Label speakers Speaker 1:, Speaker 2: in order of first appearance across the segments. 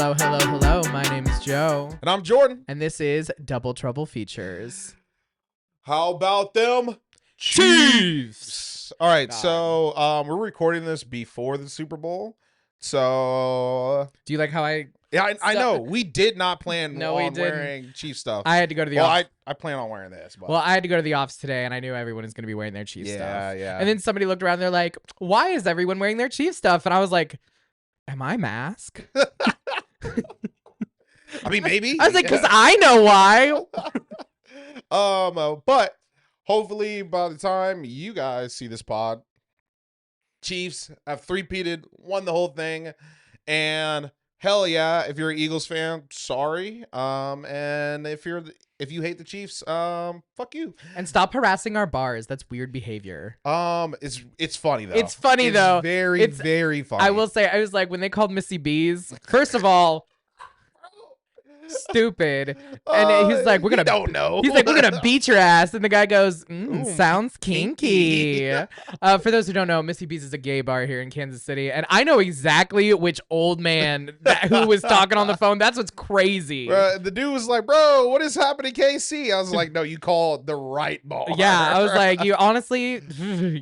Speaker 1: Hello, hello, hello. My name is Joe.
Speaker 2: And I'm Jordan.
Speaker 1: And this is Double Trouble Features.
Speaker 2: How about them Chiefs? All right, so we're recording this before the Super Bowl. So
Speaker 1: do you like how I...
Speaker 2: Yeah, I know. We did not plan on
Speaker 1: didn't.
Speaker 2: wearing Chiefs stuff.
Speaker 1: I had to go to the office.
Speaker 2: I plan on wearing this. But.
Speaker 1: Well, I had to go to the office today, and I knew everyone was going to be wearing their Chiefs stuff.
Speaker 2: Yeah.
Speaker 1: And then somebody looked around, and they're like, why is everyone wearing their Chiefs stuff? And I was like, am I mask?
Speaker 2: I mean, maybe.
Speaker 1: I was like, because I know why.
Speaker 2: But hopefully by the time you guys see this pod, Chiefs have three-peated, won the whole thing, and hell yeah, if you're an Eagles fan, sorry. And if you hate the Chiefs, fuck you.
Speaker 1: And stop harassing our bars. That's weird behavior.
Speaker 2: It's funny though.
Speaker 1: It's funny though.
Speaker 2: Very funny.
Speaker 1: I will say, I was like, when they called Missy B's, first of all, stupid. And he's like, we're gonna beat your ass. And the guy goes, sounds kinky. For those who don't know, Missy B's is a gay bar here in Kansas City, and I know exactly which old man who was talking on the phone. That's what's crazy.
Speaker 2: The dude was like, bro, what is happening, KC? I was like, no, you called the right bar.
Speaker 1: Yeah, I was like, you honestly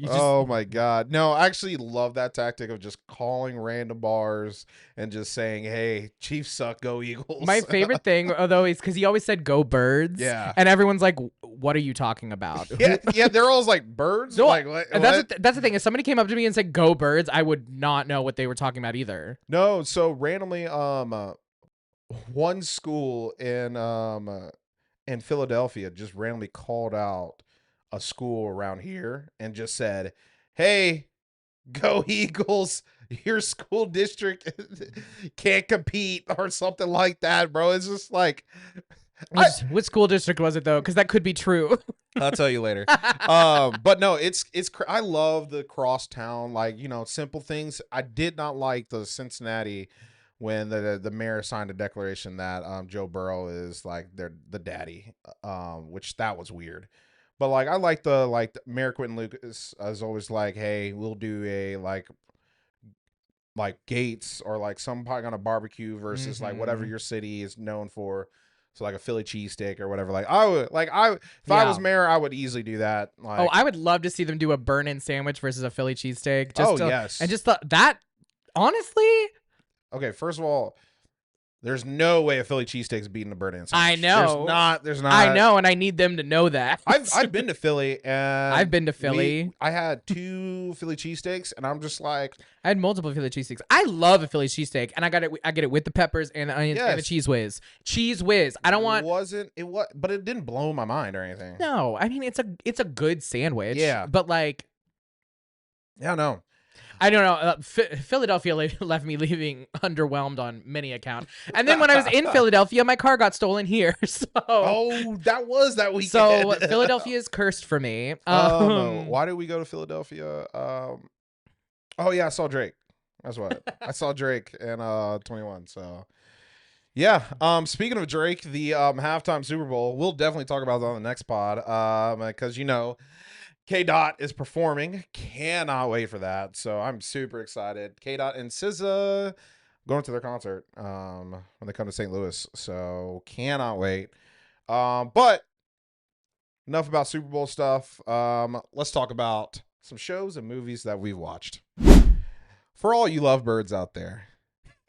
Speaker 2: oh my god. No, I actually love that tactic of just calling random bars and just saying, hey, Chiefs suck, go Eagles.
Speaker 1: My favorite thing, although, is because he always said "Go Birds."
Speaker 2: Yeah,
Speaker 1: and everyone's like, "What are you talking about?"
Speaker 2: yeah, they're always like birds.
Speaker 1: No,
Speaker 2: like
Speaker 1: that's the thing. If somebody came up to me and said "Go Birds," I would not know what they were talking about either.
Speaker 2: No, so randomly, one school in Philadelphia just randomly called out a school around here and just said, "Hey, go Eagles." Your school district can't compete or something like that, bro. It's just like,
Speaker 1: which school district was it though? Because that could be true.
Speaker 2: I'll tell you later. But no, it's I love the crosstown, like, simple things. I did not like the Cincinnati when the mayor signed a declaration that Joe Burrow is like the daddy, which that was weird. But like I like the Mayor Quentin Lucas is always like, hey, we'll do a like Gates or like some kind of barbecue versus like whatever your city is known for. So like a Philly cheesesteak or whatever. Like I was mayor, I would easily do that. Like,
Speaker 1: I would love to see them do a burn-in sandwich versus a Philly cheesesteak.
Speaker 2: Yes.
Speaker 1: And just that, honestly.
Speaker 2: Okay, first of all, there's no way a Philly cheesesteak's beating a burn-in sandwich.
Speaker 1: I know.
Speaker 2: There's not.
Speaker 1: I know, and I need them to know that.
Speaker 2: I've been to Philly, and
Speaker 1: I've been to Philly.
Speaker 2: I had 2 Philly cheesesteaks, and I'm just like,
Speaker 1: I had multiple Philly cheesesteaks. I love a Philly cheesesteak, and I get it with the peppers and the onions and the cheese whiz. Cheese whiz. I don't want.
Speaker 2: But it didn't blow my mind or anything.
Speaker 1: No, I mean it's a good sandwich.
Speaker 2: Yeah,
Speaker 1: but like,
Speaker 2: yeah, no.
Speaker 1: I don't know. Philadelphia left me leaving underwhelmed on many accounts. And then when I was in Philadelphia, my car got stolen here. So
Speaker 2: that was that weekend.
Speaker 1: So Philadelphia is cursed for me.
Speaker 2: Why did we go to Philadelphia? Oh yeah, I saw Drake. That's what I saw Drake in 21. So yeah. Speaking of Drake, the halftime Super Bowl, we'll definitely talk about that on the next pod. Because K-Dot is performing. Cannot wait for that. So I'm super excited. K-Dot and SZA going to their concert when they come to St. Louis. So cannot wait. But enough about Super Bowl stuff. Let's talk about some shows and movies that we've watched. For all you lovebirds out there,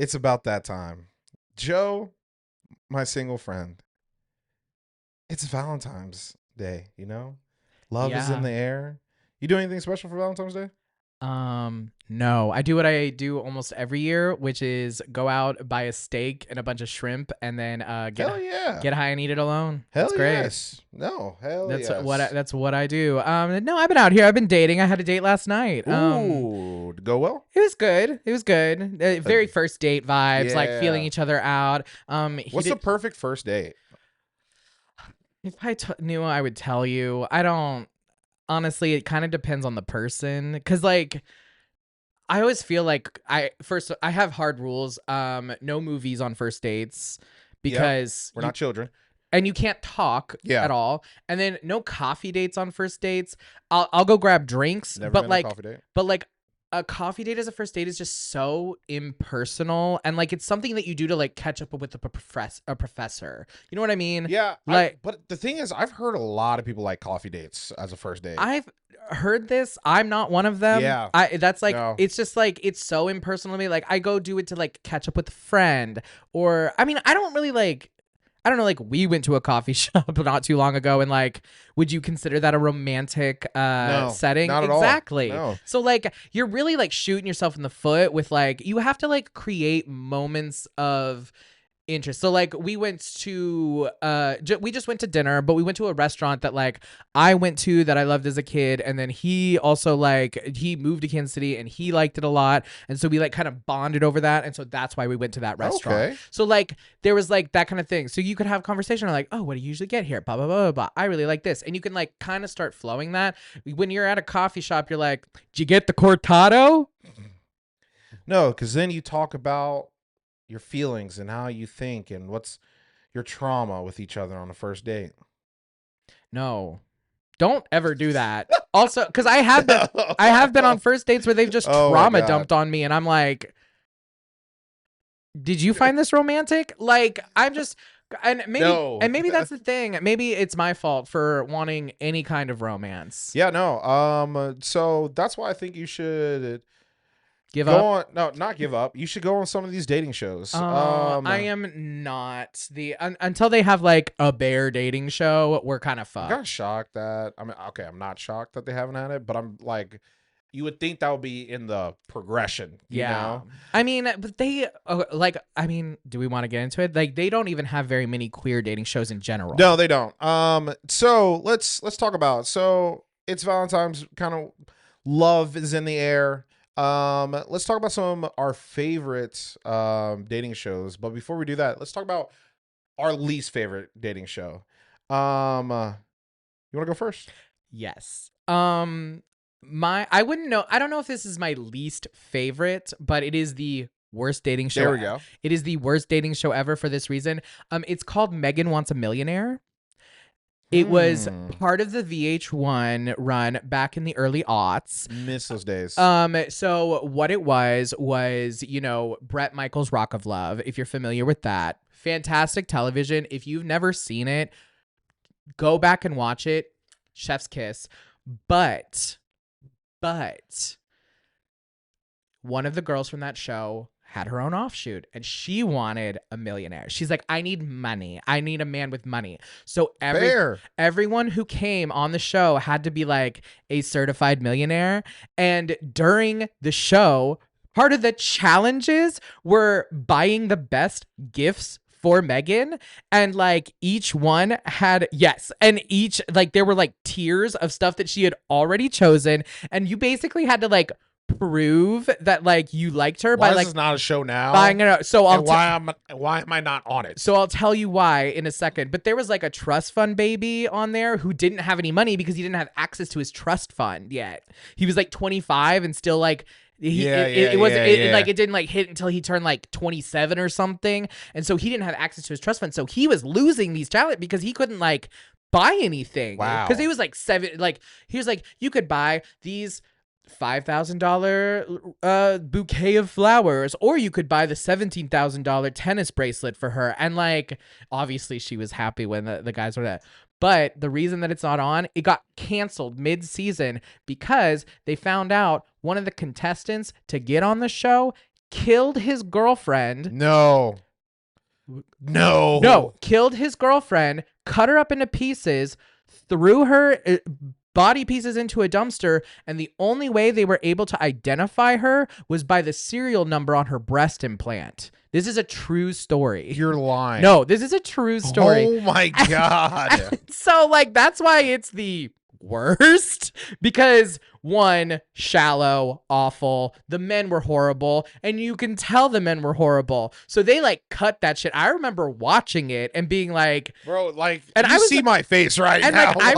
Speaker 2: it's about that time. Joe, my single friend, it's Valentine's Day, Love is in the air. You do anything special for Valentine's Day?
Speaker 1: No. I do what I do almost every year, which is go out, buy a steak and a bunch of shrimp, and then get high and eat it alone.
Speaker 2: Hell
Speaker 1: That's great.
Speaker 2: Yes. No, hell
Speaker 1: that's
Speaker 2: yes.
Speaker 1: That's what I do. No, I've been out here. I've been dating. I had a date last night.
Speaker 2: Ooh, go well?
Speaker 1: It was good. It was good. Very first date vibes, like feeling each other out.
Speaker 2: What's the perfect first date?
Speaker 1: If I knew, I would tell you. I don't. Honestly, it kind of depends on the person. Because, like, I always feel like I have hard rules. No movies on first dates because
Speaker 2: we're not children.
Speaker 1: And you can't talk at all. And then no coffee dates on first dates. I'll go grab drinks.
Speaker 2: Never
Speaker 1: but
Speaker 2: been
Speaker 1: like,
Speaker 2: on a coffee date.
Speaker 1: But like, a coffee date as a first date is just so impersonal, and like it's something that you do to like catch up with a professor. You know what I mean?
Speaker 2: Yeah,
Speaker 1: Like
Speaker 2: but the thing is, I've heard a lot of people like coffee dates as a first date.
Speaker 1: I've heard this. I'm not one of them.
Speaker 2: Yeah.
Speaker 1: That's like
Speaker 2: No.
Speaker 1: it's just like it's so impersonal to me. Like I go do it to like catch up with a friend, or I mean I don't really like. I don't know, like we went to a coffee shop not too long ago, and like, would you consider that a romantic
Speaker 2: No,
Speaker 1: setting?
Speaker 2: not at all.
Speaker 1: Exactly.
Speaker 2: No.
Speaker 1: So like you're really like shooting yourself in the foot with like you have to like create moments of interest. So like we went to we just went to dinner, but we went to a restaurant that like I went to that I loved as a kid, and then he also like he moved to Kansas City and he liked it a lot, and so we like kind of bonded over that, and so that's why we went to that restaurant.
Speaker 2: Okay.
Speaker 1: So like there was like that kind of thing. So you could have conversation like, oh, what do you usually get here? Blah blah blah blah blah. I really like this, and you can like kind of start flowing that. When you're at a coffee shop, you're like, did you get the cortado?
Speaker 2: No, because then you talk about your feelings and how you think and what's your trauma with each other on the first date.
Speaker 1: No. Don't ever do that. Also, because I have been on first dates where they've just
Speaker 2: Oh my
Speaker 1: trauma
Speaker 2: God.
Speaker 1: dumped on me, and I'm like, did you find this romantic? Like, I'm just, and maybe,
Speaker 2: No.
Speaker 1: and maybe that's the thing. Maybe it's my fault for wanting any kind of romance.
Speaker 2: Yeah, no. So that's why I think you should
Speaker 1: Give
Speaker 2: go
Speaker 1: up.
Speaker 2: on. No, not give up. You should go on some of these dating shows.
Speaker 1: I am not until they have like a bear dating show. We're kind of
Speaker 2: I'm
Speaker 1: fucked.
Speaker 2: kind of shocked that. I mean, okay, I'm not shocked that they haven't had it, but I'm like, you would think that would be in the progression. You know?
Speaker 1: I mean, but they like. I mean, do we want to get into it? Like, they don't even have very many queer dating shows in general.
Speaker 2: No, they don't. So let's talk about. So it's Valentine's. Kind of love is in the air. Let's talk about some of our favorite dating shows. But before we do that, let's talk about our least favorite dating show. You want to go first?
Speaker 1: Yes. I wouldn't know. I don't know if this is my least favorite, but it is the worst dating show.
Speaker 2: There we go.
Speaker 1: It is the worst dating show ever for this reason. It's called Megan Wants a Millionaire. It was part of the VH1 run back in the early aughts.
Speaker 2: Miss those days.
Speaker 1: So what it was, you know, Bret Michaels' Rock of Love, if you're familiar with that. Fantastic television. If you've never seen it, go back and watch it. Chef's kiss. But one of the girls from that show had her own offshoot, and she wanted a millionaire. She's like, I need money. I need a man with money. So everyone who came on the show had to be like a certified millionaire. And during the show, part of the challenges were buying the best gifts for Megan, and like each one had and each like there were like tiers of stuff that she had already chosen, and you basically had to like prove that like you liked her by like
Speaker 2: this is not a show now.
Speaker 1: Buying it. So
Speaker 2: why am I not on it?
Speaker 1: So I'll tell you why in a second. But there was like a trust fund baby on there who didn't have any money because he didn't have access to his trust fund yet. He was like 25 and still like it didn't like hit until he turned like 27 or something, and so he didn't have access to his trust fund, so he was losing these challenges because he couldn't like buy anything.
Speaker 2: Wow.
Speaker 1: Because he was like he was like, you could buy these $5,000 bouquet of flowers, or you could buy the $17,000 tennis bracelet for her. And like, obviously she was happy when the guys were there. But the reason that it's not on, it got canceled mid-season because they found out one of the contestants to get on the show killed his girlfriend.
Speaker 2: No,
Speaker 1: killed his girlfriend, cut her up into pieces, threw her body pieces into a dumpster, and the only way they were able to identify her was by the serial number on her breast implant. This is a true story.
Speaker 2: You're lying.
Speaker 1: No, this is a true story.
Speaker 2: Oh my God.
Speaker 1: So like that's why it's the worst, because one, shallow, awful, the men were horrible, and you can tell the men were horrible, so they like cut that shit. I remember watching it and being like,
Speaker 2: bro, like,
Speaker 1: and
Speaker 2: you see my face right
Speaker 1: and
Speaker 2: now,
Speaker 1: like,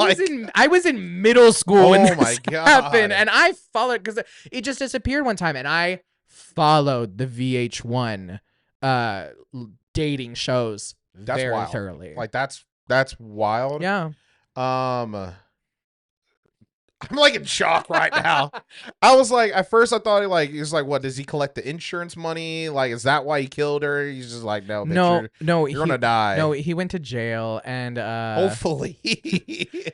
Speaker 1: I was in middle school when this happened, and I followed because it just disappeared one time, and I followed the VH1 dating shows very thoroughly.
Speaker 2: Like that's wild.
Speaker 1: Yeah.
Speaker 2: I'm like in shock right now. I was like, at first I thought he was like, what, does he collect the insurance money? Like, is that why he killed her? He's just like, no, bitch, you're gonna die.
Speaker 1: No, he went to jail and
Speaker 2: hopefully.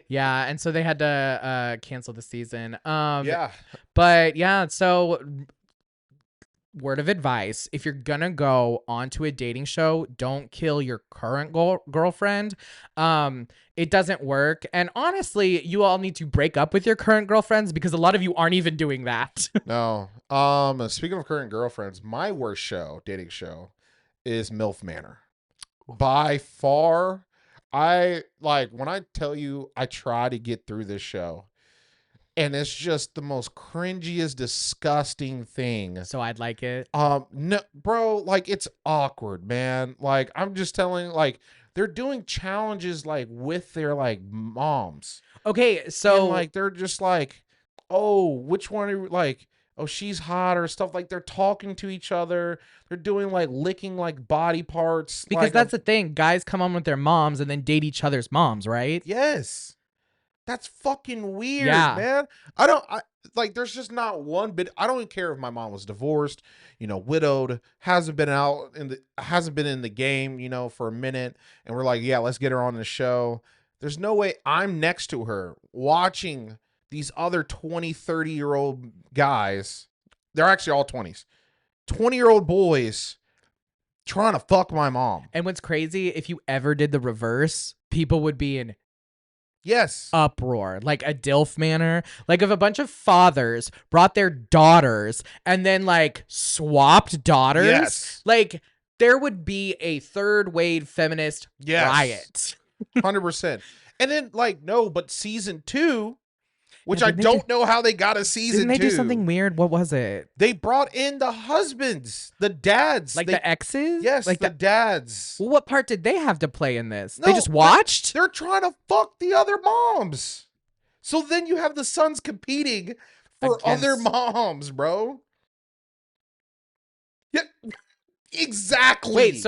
Speaker 1: yeah, and so they had to cancel the season.
Speaker 2: Yeah.
Speaker 1: But yeah, so word of advice, if you're gonna go onto a dating show, don't kill your current girlfriend. It doesn't work, and honestly, you all need to break up with your current girlfriends because a lot of you aren't even doing that.
Speaker 2: No. Speaking of current girlfriends, my worst dating show is MILF Manor. By far. When I tell you I try to get through this show, and it's just the most cringiest, disgusting thing.
Speaker 1: So I'd like it.
Speaker 2: No, bro, like, it's awkward, man. Like, I'm just telling, like, they're doing challenges, like, with their, like, moms.
Speaker 1: Okay, so
Speaker 2: and, like, they're just like, oh, which one are you, like, oh, she's hot or stuff. Like, they're talking to each other. They're doing, like, licking, like, body parts.
Speaker 1: Because
Speaker 2: like,
Speaker 1: that's the thing. Guys come on with their moms and then date each other's moms, right?
Speaker 2: Yes. That's fucking weird,
Speaker 1: Yeah.
Speaker 2: man. There's just not one bit. I don't even care if my mom was divorced, widowed, hasn't been in the game, for a minute. And we're like, yeah, let's get her on the show. There's no way I'm next to her watching these other 20, 30-year-old guys. They're actually all 20s. 20-year-old boys trying to fuck my mom.
Speaker 1: And what's crazy, if you ever did the reverse, people would be in uproar, like a DILF manor. Like if a bunch of fathers brought their daughters and then like swapped daughters, like there would be a third wave feminist riot.
Speaker 2: 100%. And then but season 2, which I don't know how they got a season 2.
Speaker 1: Didn't they do something weird? What was it?
Speaker 2: They brought in the husbands, the dads.
Speaker 1: Like the exes?
Speaker 2: Yes, like the dads.
Speaker 1: Well, what part did they have to play in this?
Speaker 2: No,
Speaker 1: they just watched?
Speaker 2: They're trying to fuck the other moms. So then you have the sons competing for other moms, bro. Yeah, exactly.
Speaker 1: Wait,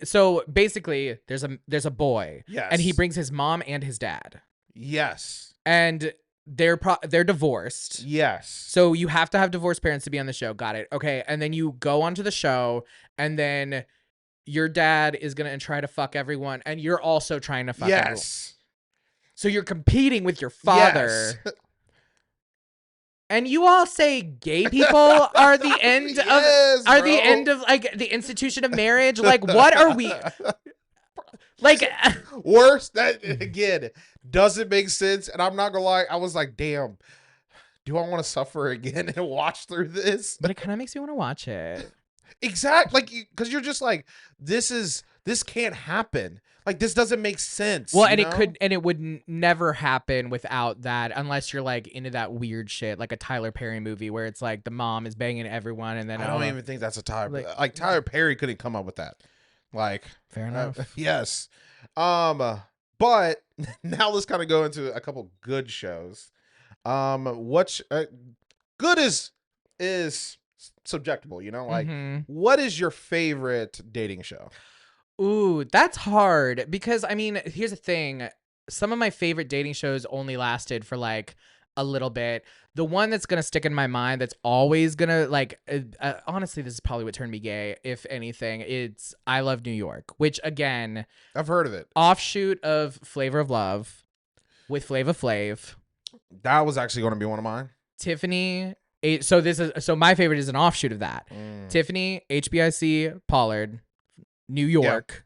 Speaker 1: so basically there's a boy.
Speaker 2: Yes.
Speaker 1: And he brings his mom and his dad.
Speaker 2: Yes.
Speaker 1: And they're divorced.
Speaker 2: Yes.
Speaker 1: So you have to have divorced parents to be on the show. Got it. Okay. And then you go onto the show and then your dad is going to try to fuck everyone and you're also trying to fuck everyone. So you're competing with your father. Yes. And you all say gay people are the end the end of like the institution of marriage? Like what are we like
Speaker 2: worse? That again doesn't make sense. And I'm not gonna lie, I was like, damn, do I want to suffer again and watch through this?
Speaker 1: But it kind of makes me want to watch it.
Speaker 2: Exactly. Like, because you're just like, this can't happen. Like, this doesn't make sense.
Speaker 1: Well, and it would never happen without that, unless you're like into that weird shit, like a Tyler Perry movie where it's like the mom is banging everyone, and then
Speaker 2: I don't even think that's a Tyler. Like Tyler Perry couldn't come up with that. Like,
Speaker 1: fair enough.
Speaker 2: Yes. But now let's kind of go into a couple good shows. Good is subjectable, like what is your favorite dating show?
Speaker 1: Ooh, that's hard because I mean, here's the thing. Some of my favorite dating shows only lasted for like a little bit. The one that's going to stick in my mind that's always going to like, honestly, this is probably what turned me gay. If anything, it's I Love New York, which again,
Speaker 2: I've heard of it.
Speaker 1: Offshoot of Flavor of Love with Flava Flav.
Speaker 2: That was actually going to be one of mine.
Speaker 1: Tiffany. So my favorite is an offshoot of that. Tiffany, HBIC, Pollard, New York.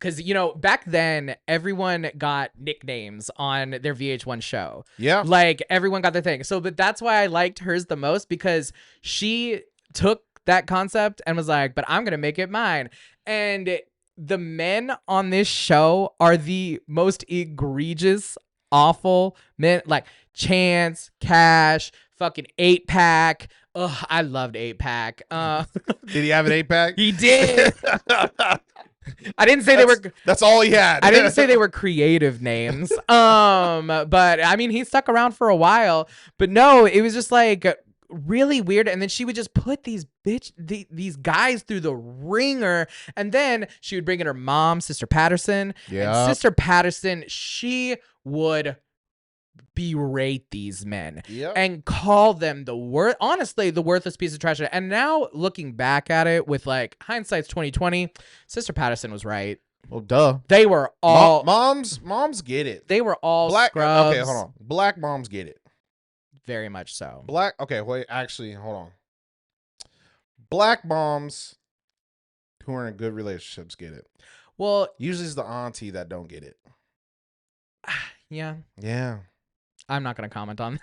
Speaker 1: Because, back then, everyone got nicknames on their VH1 show.
Speaker 2: Yeah.
Speaker 1: Like, everyone got their thing. But that's why I liked hers the most, because she took that concept and was like, but I'm going to make it mine. And the men on this show are the most egregious, awful men. Like, Chance, Cash, fucking 8-Pack. Ugh, I loved 8-Pack.
Speaker 2: Did he have an 8-Pack?
Speaker 1: He did. I didn't say
Speaker 2: that's all he had.
Speaker 1: I didn't say they were creative names. But I mean, he stuck around for a while. But no, it was just like really weird. And then she would just put these guys through the ringer. And then she would bring in her mom, Sister Patterson.
Speaker 2: Yeah.
Speaker 1: And Sister Patterson, she would berate these men
Speaker 2: Yep.
Speaker 1: and call them honestly, the worthless piece of trash. And now looking back at it with like hindsight's 2020, Sister Patterson was right.
Speaker 2: Well, duh.
Speaker 1: They were all
Speaker 2: moms get it.
Speaker 1: They were all
Speaker 2: Black.
Speaker 1: scrubs.
Speaker 2: Okay, hold on. Black moms get it.
Speaker 1: Very much so.
Speaker 2: Black. Okay, wait. Actually, hold on. Black moms who are in good relationships get it.
Speaker 1: Well,
Speaker 2: usually it's the auntie that don't get it.
Speaker 1: Yeah.
Speaker 2: Yeah.
Speaker 1: I'm not gonna comment on.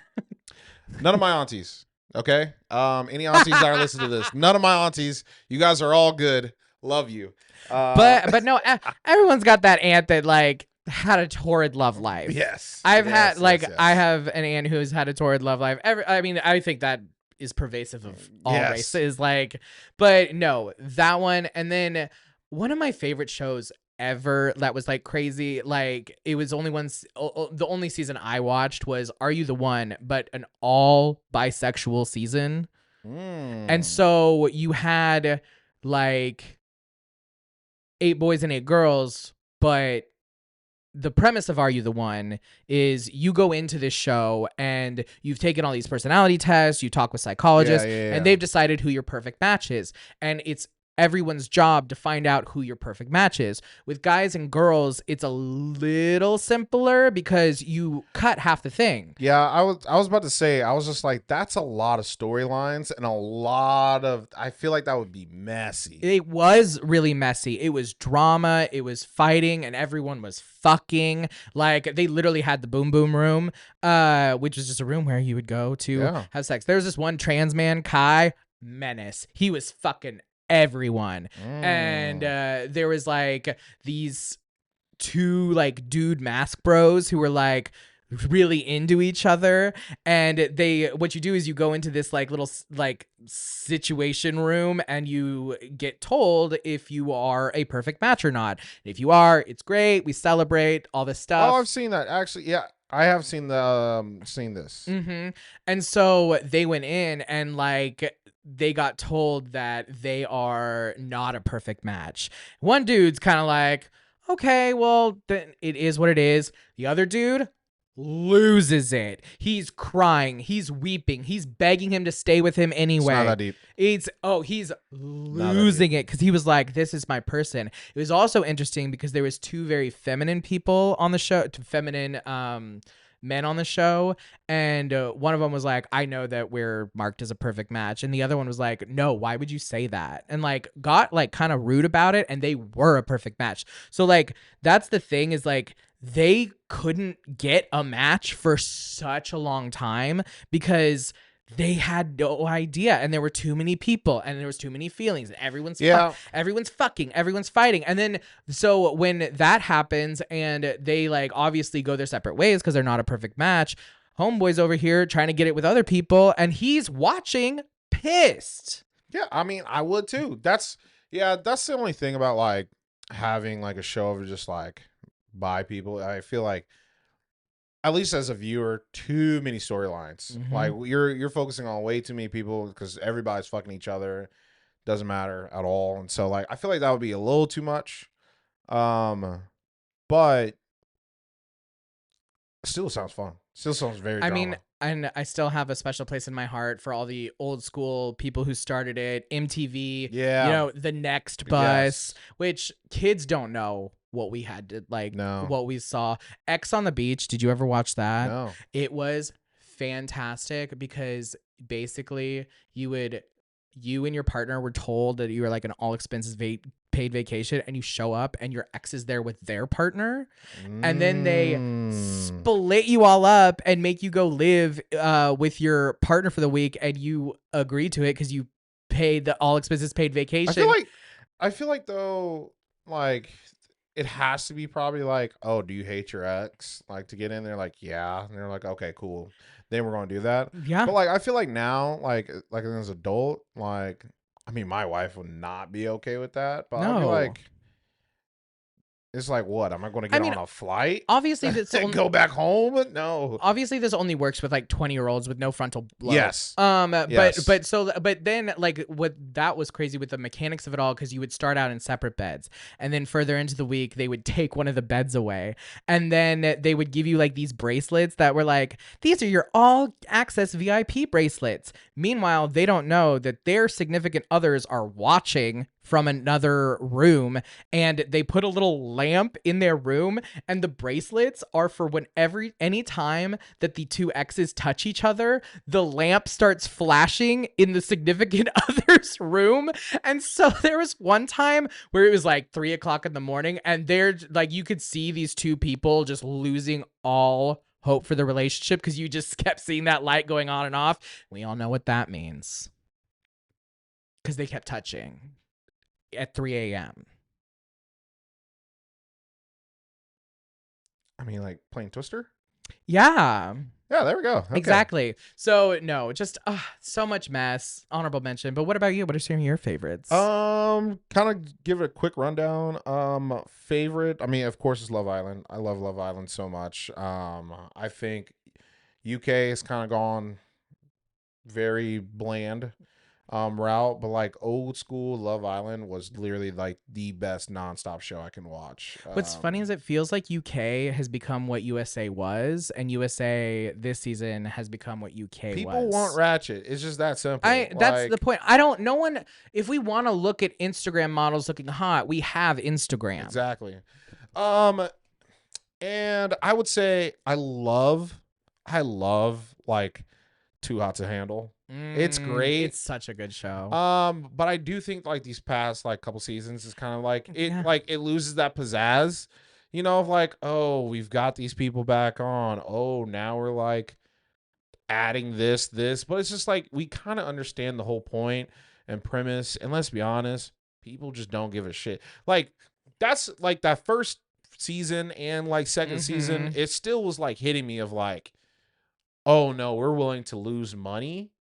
Speaker 2: None of my aunties. Okay. Any aunties that are listening to this? None of my aunties. You guys are all good. Love you.
Speaker 1: But no, everyone's got that aunt that like had a torrid love life.
Speaker 2: Yes.
Speaker 1: I have an aunt who's had a torrid love life. I think that is pervasive of all races. Like, but no, that one. And then one of my favorite shows ever that was like crazy. Like, it was only once. The only season I watched was Are You the One? But an all bisexual season. And so you had like 8 boys and 8 girls, but the premise of Are You the One is you go into this show and you've taken all these personality tests, you talk with psychologists, and they've decided who your perfect match is. And it's everyone's job to find out who your perfect match is. With guys and girls, it's a little simpler because you cut half the thing.
Speaker 2: Yeah, I was about to say, I was just like, that's a lot of storylines and a lot of, I feel like that would be messy.
Speaker 1: It was really messy. It was drama, it was fighting, and everyone was fucking. Like, they literally had the boom boom room, which was just a room where you would go to have sex. There was this one trans man, Kai, menace. He was fucking everyone. And there was like these 2 like dude mask bros who were like really into each other, and what you do is you go into this like little like situation room and you get told if you are a perfect match or not. If you are, it's great, we celebrate all this stuff.
Speaker 2: Oh, I've seen that actually. Yeah, I have seen this.
Speaker 1: And so they went in and like they got told that they are not a perfect match. One dude's kind of like, okay, well, then it is what it is. The other dude loses it. He's crying. He's weeping. He's begging him to stay with him anyway.
Speaker 2: It's not that deep.
Speaker 1: He's losing it because he was like, this is my person. It was also interesting because there was 2 very feminine people on the show, 2 feminine men on the show, and one of them was like, I know that we're marked as a perfect match, and the other one was like, no, why would you say that? And like got like kind of rude about it, and they were a perfect match. So like that's the thing, is like they couldn't get a match for such a long time because they had no idea, and there were too many people, and there was too many feelings, and everyone's fucking, everyone's fighting. And then so when that happens and they like obviously go their separate ways because they're not a perfect match, homeboy's over here trying to get it with other people, and he's watching pissed.
Speaker 2: Yeah, I mean, I would too. That's the only thing about like having like a show of just like bi people. I feel like, at least as a viewer, too many storylines. Like you're focusing on way too many people because everybody's fucking each other. Doesn't matter at all. And so like I feel like that would be a little too much. But still sounds fun. Still sounds very drama.
Speaker 1: I mean, and I still have a special place in my heart for all the old school people who started it. MTV, the Next Bus, which kids don't know what we had to like, what we saw. X on the Beach. Did you ever watch that?
Speaker 2: No.
Speaker 1: It was fantastic because basically you and your partner were told that you were like an all expenses paid vacation, and you show up and your ex is there with their partner, and then they split you all up and make you go live with your partner for the week, and you agree to it because you paid the all expenses paid vacation.
Speaker 2: I feel like though, like it has to be probably like, oh, do you hate your ex? Like to get in there, like, yeah. And they're like, okay, cool. Then we're going to do that.
Speaker 1: Yeah.
Speaker 2: But like, I feel like now, like as an adult, like, I mean, my wife would not be okay with that. But I'd be like, It's like, what? Am I going to
Speaker 1: I
Speaker 2: get
Speaker 1: mean,
Speaker 2: on a flight?
Speaker 1: obviously this
Speaker 2: And go back home? No.
Speaker 1: obviously this only works with like 20-year-olds with no frontal lobe.
Speaker 2: Yes.
Speaker 1: But
Speaker 2: Yes.
Speaker 1: but then like what that was crazy with the mechanics of it all, because you would start out in separate beds, and then further into the week they would take one of the beds away, and then they would give you like these bracelets that were like, these are your all access VIP bracelets. Meanwhile, they don't know that their significant others are watching from another room, and they put a little lamp in their room, and the bracelets are for any time that the two exes touch each other, the lamp starts flashing in the significant other's room. And so there was one time where it was like 3:00 in the morning, and they're like, you could see these two people just losing all hope for the relationship because you just kept seeing that light going on and off. We all know what that means, because they kept touching at 3 a.m.
Speaker 2: I mean, like playing Twister?
Speaker 1: Yeah.
Speaker 2: Yeah, there we go. Okay.
Speaker 1: Exactly. So no, just so much mess. Honorable mention. But what about you? What are some of your favorites?
Speaker 2: Kind of give it a quick rundown. Favorite, I mean, of course, it's Love Island. I love Love Island so much. I think UK has kind of gone very bland route, but like old school Love Island was literally like the best nonstop show I can watch.
Speaker 1: What's funny is it feels like UK has become what USA was, and USA this season has become what UK
Speaker 2: people
Speaker 1: was.
Speaker 2: want Ratchet. It's just that simple.
Speaker 1: That's the point. No one, if we want to look at Instagram models looking hot, we have Instagram.
Speaker 2: Exactly. And I would say I love like Too Hot to Handle. It's great.
Speaker 1: It's such a good show.
Speaker 2: But I do think like these past like couple seasons is kind of like it loses that pizzazz, you know, of like, oh, we've got these people back on. Oh, now we're like adding this, but it's just like we kind of understand the whole point and premise, and let's be honest, people just don't give a shit. Like that's like that first season and like second season, it still was like hitting me of like, oh no, we're willing to lose money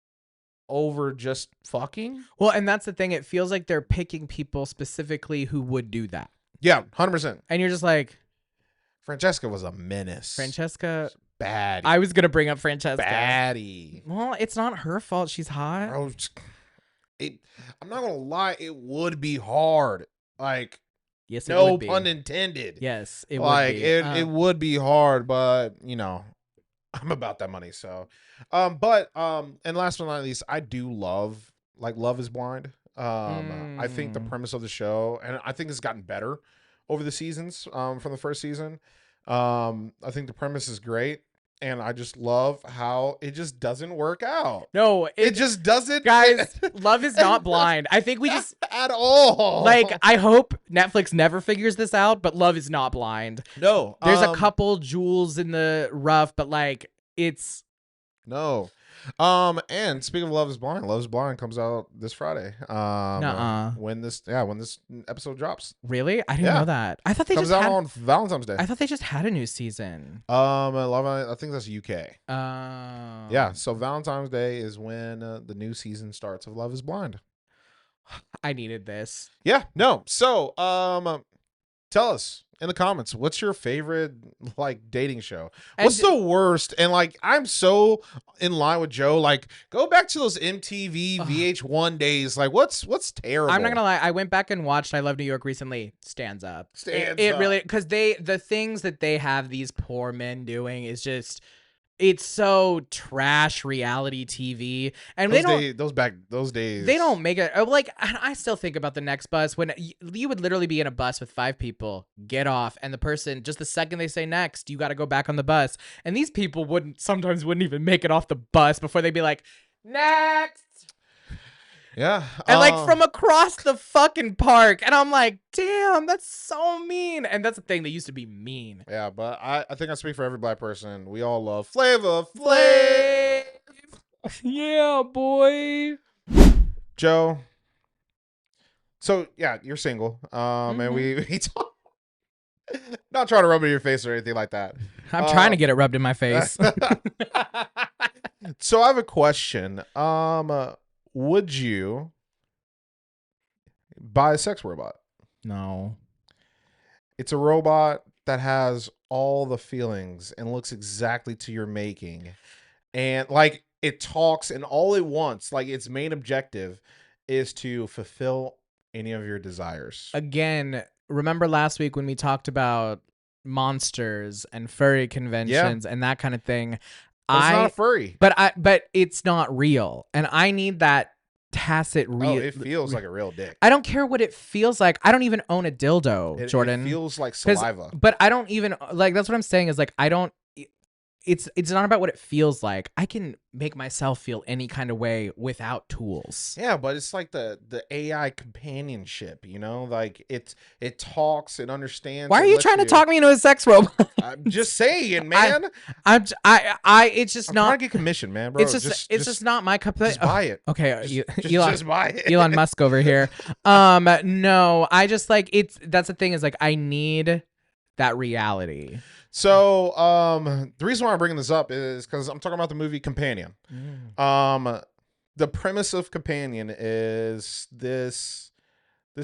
Speaker 2: over just fucking.
Speaker 1: Well, and that's the thing. It feels like they're picking people specifically who would do that.
Speaker 2: Yeah, 100%.
Speaker 1: And you're just like,
Speaker 2: Francesca was a menace.
Speaker 1: Francesca,
Speaker 2: baddie.
Speaker 1: I was gonna bring up Francesca.
Speaker 2: Baddie.
Speaker 1: Well, it's not her fault. She's hot.
Speaker 2: Bro, I'm not gonna lie. It would be hard. Like,
Speaker 1: yes, it
Speaker 2: no
Speaker 1: would be.
Speaker 2: pun intended.
Speaker 1: Yes, it
Speaker 2: like,
Speaker 1: would be.
Speaker 2: It would be hard, but you know, I'm about that money. So, and last but not least, I do love Love is Blind. I think the premise of the show, and I think it's gotten better over the seasons from the first season. I think the premise is great, and I just love how it just doesn't work out.
Speaker 1: No,
Speaker 2: it just doesn't.
Speaker 1: Guys, Love is not blind. I think we just
Speaker 2: at all.
Speaker 1: Like, I hope Netflix never figures this out, but Love is not blind.
Speaker 2: No,
Speaker 1: there's a couple jewels in the rough, but like it's
Speaker 2: no. And speaking of Love is Blind comes out this Friday. When this episode drops.
Speaker 1: Really? I didn't know that. I thought they
Speaker 2: comes out on Valentine's Day.
Speaker 1: I thought they just had a new season.
Speaker 2: I think that's UK.
Speaker 1: Oh.
Speaker 2: Yeah, so Valentine's Day is when the new season starts of Love is Blind.
Speaker 1: I needed this.
Speaker 2: Yeah, no. So, tell us in the comments, what's your favorite like dating show? What's the worst? And like, I'm so in line with Joe. Like, go back to those MTV VH1 days. Like, what's terrible?
Speaker 1: I'm not gonna lie. I went back and watched I Love New York recently. Stands up. It really, because the things that they have these poor men doing is just. It's so trash reality TV, and
Speaker 2: those days
Speaker 1: they don't make it. Like, I still think about the next bus when you would literally be in a bus with 5 people, get off, and the person just the second they say next, you got to go back on the bus, and these people sometimes wouldn't even make it off the bus before they'd be like, next.
Speaker 2: Yeah.
Speaker 1: And like from across the fucking park. And I'm like, damn, that's so mean. And that's the thing. They used to be mean.
Speaker 2: Yeah, but I think I speak for every black person. We all love Flavor Flav.
Speaker 1: Yeah, boy.
Speaker 2: Joe. So yeah, you're single. And we talk. Not trying to rub it in your face or anything like that.
Speaker 1: I'm trying to get it rubbed in my face.
Speaker 2: So I have a question. Would you buy a sex robot?
Speaker 1: No.
Speaker 2: It's a robot that has all the feelings and looks exactly to your making. And like it talks and all it wants, like its main objective is to fulfill any of your desires.
Speaker 1: Again, remember last week when we talked about monsters and furry conventions and that kind of thing?
Speaker 2: But it's not a furry.
Speaker 1: But it's not real. And I need that tacit real.
Speaker 2: Oh, it feels like a real dick.
Speaker 1: I don't care what it feels like. I don't even own a dildo, Jordan.
Speaker 2: It feels like saliva.
Speaker 1: But I don't even like, that's what I'm saying is like I don't it's not about what it feels like. I can make myself feel any kind of way without tools.
Speaker 2: Yeah, but it's like the AI companionship, you know? Like it talks, it understands.
Speaker 1: Why are you trying to talk me into a sex robot?
Speaker 2: I'm just saying, man.
Speaker 1: It's just
Speaker 2: I'm
Speaker 1: not
Speaker 2: trying to get commission, man, bro.
Speaker 1: It's just not my cup of
Speaker 2: just buy it.
Speaker 1: Okay,
Speaker 2: just buy it.
Speaker 1: Elon Musk over here. No, I just like that's the thing is like I need that reality.
Speaker 2: So, the reason why I'm bringing this up is because I'm talking about the movie Companion. The premise of Companion is this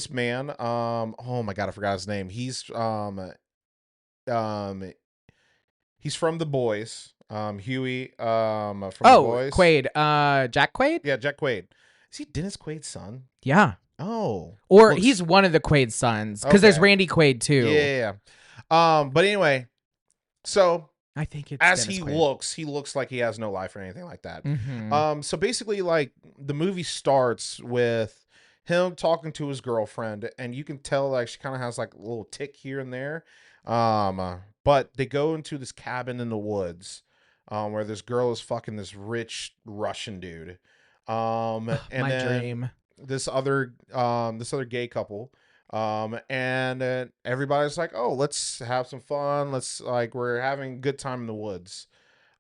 Speaker 2: man. Oh my god, I forgot his name. He's from The Boys. Huey. From The Boys.
Speaker 1: Quaid. Jack Quaid.
Speaker 2: Yeah, Jack Quaid. Is he Dennis Quaid's son?
Speaker 1: Yeah.
Speaker 2: Oh.
Speaker 1: Or he's one of the Quaid sons because there's Randy Quaid too.
Speaker 2: Yeah. But anyway. So
Speaker 1: I think it's
Speaker 2: as he looks like he has no life or anything like that. So basically, like the movie starts with him talking to his girlfriend, and you can tell like she kind of has like a little tick here and there. But they go into this cabin in the woods, where this girl is fucking this rich Russian dude. And
Speaker 1: my dream.
Speaker 2: This other gay couple. And everybody's like, oh, let's have some fun. We're having a good time in the woods.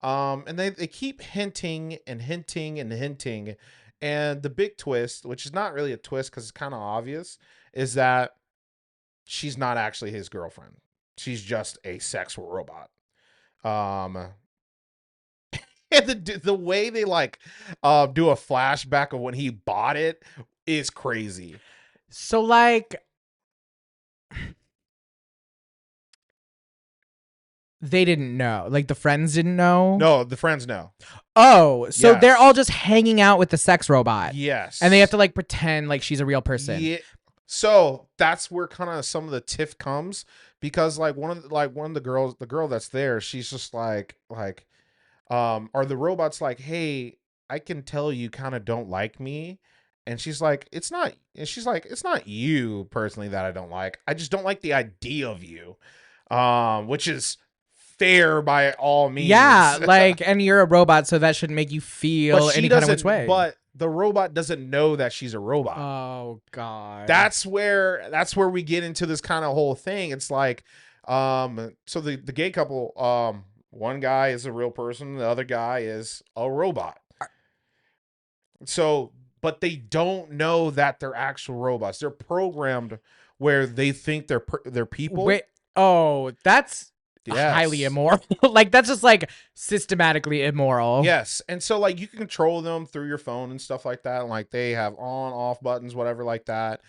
Speaker 2: And they keep hinting and hinting and hinting. And the big twist, which is not really a twist because it's kind of obvious, is that she's not actually his girlfriend. She's just a sex robot. And the way they do a flashback of when he bought it is crazy.
Speaker 1: So like they didn't know. Like the friends didn't know?
Speaker 2: No, the friends know.
Speaker 1: Oh, so they're all just hanging out with the sex robot.
Speaker 2: Yes.
Speaker 1: And they have to like pretend like she's a real person.
Speaker 2: Yeah. So that's where kind of some of the tiff comes because like one of the girls, the girl that's there, she's just like are the robots like, hey, I can tell you kind of don't like me. And she's like, it's not you personally that I don't like. I just don't like the idea of you. Which is fair by all means.
Speaker 1: Yeah, like, and you're a robot, so that shouldn't make you feel any kind of which way.
Speaker 2: But the robot doesn't know that she's a robot.
Speaker 1: Oh god.
Speaker 2: That's where we get into this kind of whole thing. It's like, so the gay couple, one guy is a real person, the other guy is a robot. So, but they don't know that they're actual robots. They're programmed where they think they're people.
Speaker 1: Wait, oh, that's highly immoral. Like that's just like systematically immoral.
Speaker 2: Yes. And so like you can control them through your phone and stuff like that. And, like they have on, off buttons, whatever like that.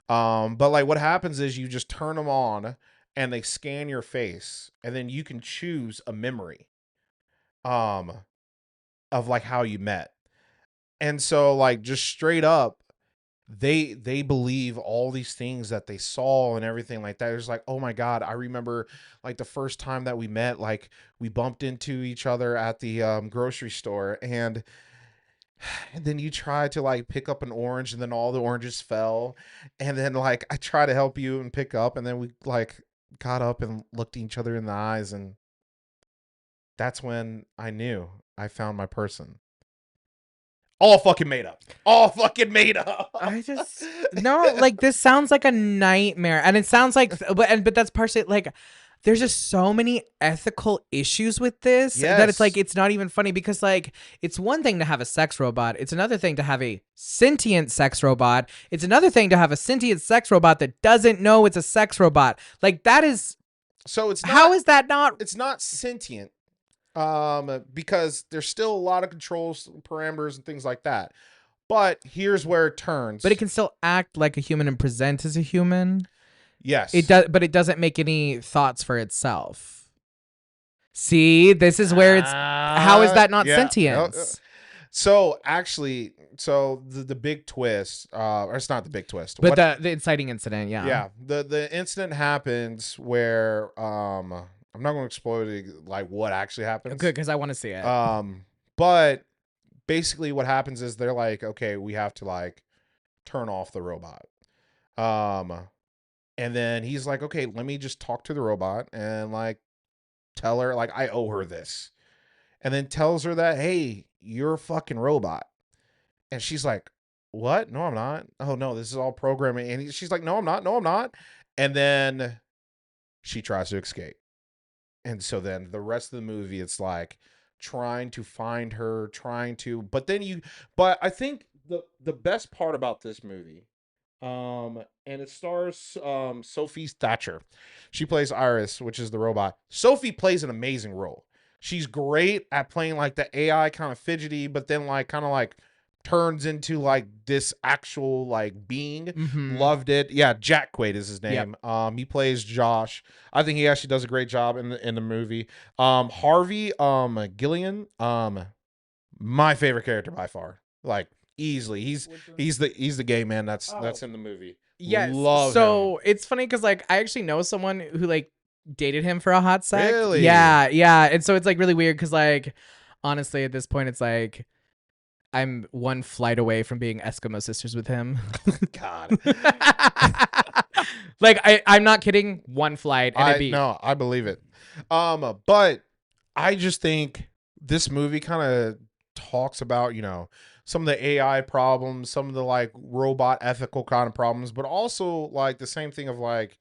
Speaker 2: But like what happens is you just turn them on and they scan your face and then you can choose a memory of like how you met. And so like just straight up they believe all these things that they saw and everything like that. It's like, oh my god, I remember like the first time that we met, like we bumped into each other at the grocery store and then you tried to like pick up an orange and then all the oranges fell and then like I tried to help you and pick up and then we like got up and looked each other in the eyes and that's when I knew I found my person. All fucking made up. All fucking made up.
Speaker 1: I just no, like this sounds like a nightmare, and it sounds like, but that's partially like there's just so many ethical issues with this that it's like it's not even funny because like it's one thing to have a sex robot, it's another thing to have a sentient sex robot, it's another thing to have a sentient sex robot that doesn't know it's a sex robot. Like that is
Speaker 2: so it's not,
Speaker 1: how is that not?
Speaker 2: It's not sentient. Because there's still a lot of controls, parameters, and things like that. But here's where it turns.
Speaker 1: But it can still act like a human and present as a human.
Speaker 2: Yes.
Speaker 1: It does, but it doesn't make any thoughts for itself. See, this is where it's. How is that not sentience?
Speaker 2: So actually, the big twist, or it's not the big twist,
Speaker 1: but the inciting incident,
Speaker 2: yeah, the incident happens where I'm not going to explode like what actually happens.
Speaker 1: Good, because I want to see it.
Speaker 2: But basically, what happens is they're like, okay, we have to like turn off the robot. And then he's like, okay, let me just talk to the robot and like tell her like I owe her this. And then tells her that, hey, you're a fucking robot. And she's like, what? No, I'm not. Oh, no, this is all programming. And she's like, no, I'm not. No, I'm not. And then she tries to escape. And so then the rest of the movie, it's like trying to find her, but I think the best part about this movie, and it stars Sophie Thatcher. She plays Iris, which is the robot. Sophie plays an amazing role. She's great at playing like the AI kind of fidgety, but then like kind of like turns into like this actual like being. Loved it. Yeah, Jack Quaid is his name. Yep. He plays Josh. I think he actually does a great job in the movie. Harvey Gillian, my favorite character by far. Like easily. He's the gay man that's in the movie.
Speaker 1: Yes.
Speaker 2: Love
Speaker 1: so
Speaker 2: him.
Speaker 1: It's funny because like I actually know someone who like dated him for a hot sec.
Speaker 2: Really?
Speaker 1: Yeah. And so it's like really weird because like honestly at this point it's like I'm one flight away from being Eskimo sisters with him.
Speaker 2: God.
Speaker 1: Like I'm not kidding. One flight. And
Speaker 2: no, I believe it. But I just think this movie kind of talks about, you know, some of the AI problems, some of the like robot ethical kind of problems, but also like the same thing of like,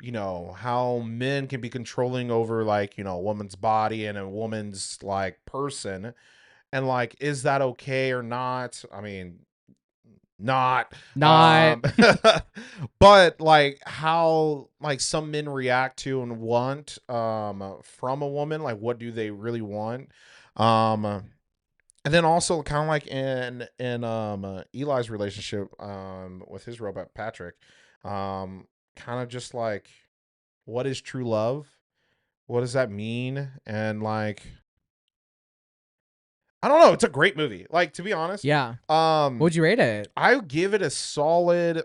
Speaker 2: you know, how men can be controlling over like, you know, a woman's body and a woman's like person. And like, is that okay or not? I mean, not. But like how like some men react to and want from a woman, like what do they really want? And then also kind of like in Eli's relationship with his robot Patrick, kind of just like what is true love? What does that mean? And like I don't know. It's a great movie. Like, to be honest.
Speaker 1: Yeah. What'd you rate it?
Speaker 2: I would give it a solid.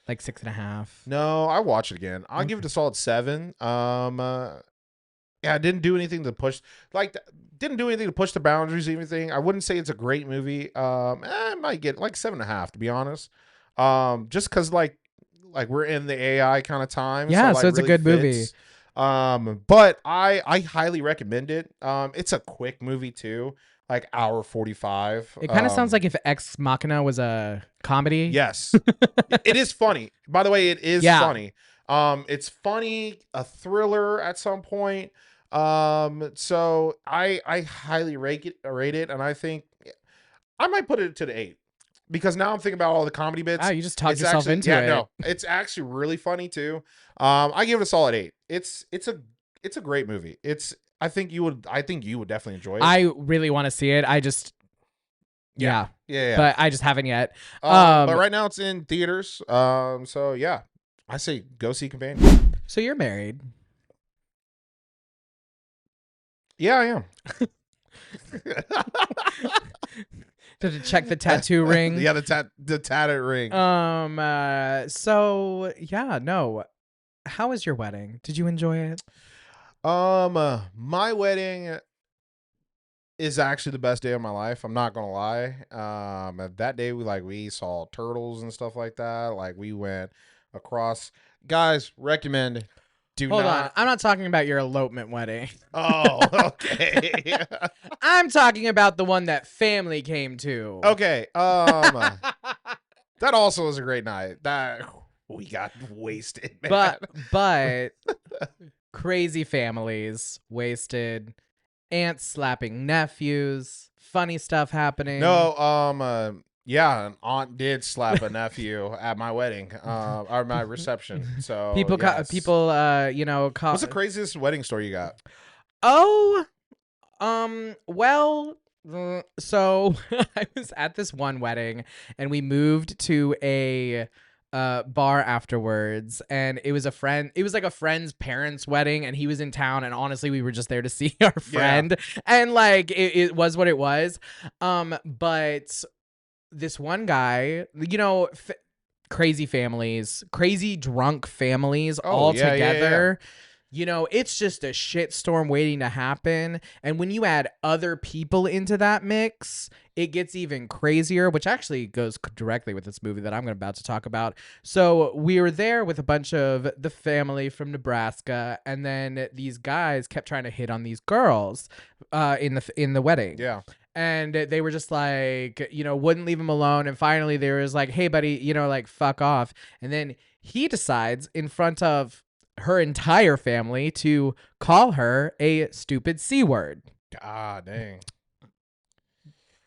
Speaker 1: Like 6.5.
Speaker 2: No, I watch it again. I'll give it a solid 7. Yeah, didn't do anything to push. Like, didn't do anything to push the boundaries or anything. I wouldn't say it's a great movie. I might get like 7.5 to be honest. Just because like we're in the AI kind of time.
Speaker 1: Yeah, so it's
Speaker 2: really
Speaker 1: a good movie.
Speaker 2: But I highly recommend it. It's a quick movie too, like hour 45.
Speaker 1: It kind of sounds like if Ex Machina was a comedy.
Speaker 2: Yes. It is funny. By the way, it is funny. It's funny, a thriller at some point. So I highly rate it, and I think I might put it to the 8. Because now I'm thinking about all the comedy bits.
Speaker 1: Wow, you just talked yourself into it.
Speaker 2: No, it's actually really funny too. I give it a solid 8. It's a great movie. I think you would definitely enjoy it.
Speaker 1: I really want to see it. I just yeah. But I just haven't yet.
Speaker 2: But right now it's in theaters. So yeah, I say go see Companion.
Speaker 1: So you're married?
Speaker 2: Yeah, I am.
Speaker 1: To check the tattoo ring.
Speaker 2: Yeah, the tattoo ring.
Speaker 1: So yeah, no. How was your wedding? Did you enjoy it?
Speaker 2: My wedding is actually the best day of my life. I'm not gonna lie. That day we saw turtles and stuff like that. Like we went across. Guys, recommend.
Speaker 1: Hold on. I'm not talking about your elopement wedding.
Speaker 2: Oh, okay.
Speaker 1: I'm talking about the one that family came to.
Speaker 2: Okay. That also was a great night. That we got wasted, man.
Speaker 1: But crazy families, wasted, aunts slapping nephews, funny stuff happening.
Speaker 2: No, yeah, an aunt did slap a nephew at my wedding, or my reception. So
Speaker 1: people, you know,
Speaker 2: what's the craziest wedding story you got?
Speaker 1: Oh, well, so I was at this one wedding, and we moved to a bar afterwards, and it was like a friend's parents' wedding, and he was in town, and honestly we were just there to see our friend, and like it was what it was. But this one guy, crazy families, crazy drunk families all together. It's just a shitstorm waiting to happen. And when you add other people into that mix, it gets even crazier, which actually goes directly with this movie that I'm about to talk about. So we were there with a bunch of the family from Nebraska, and then these guys kept trying to hit on these girls in the wedding.
Speaker 2: Yeah.
Speaker 1: And they were just like, wouldn't leave him alone. And finally they was like, hey, buddy, like, fuck off. And then he decides in front of her entire family to call her a stupid C word.
Speaker 2: God dang.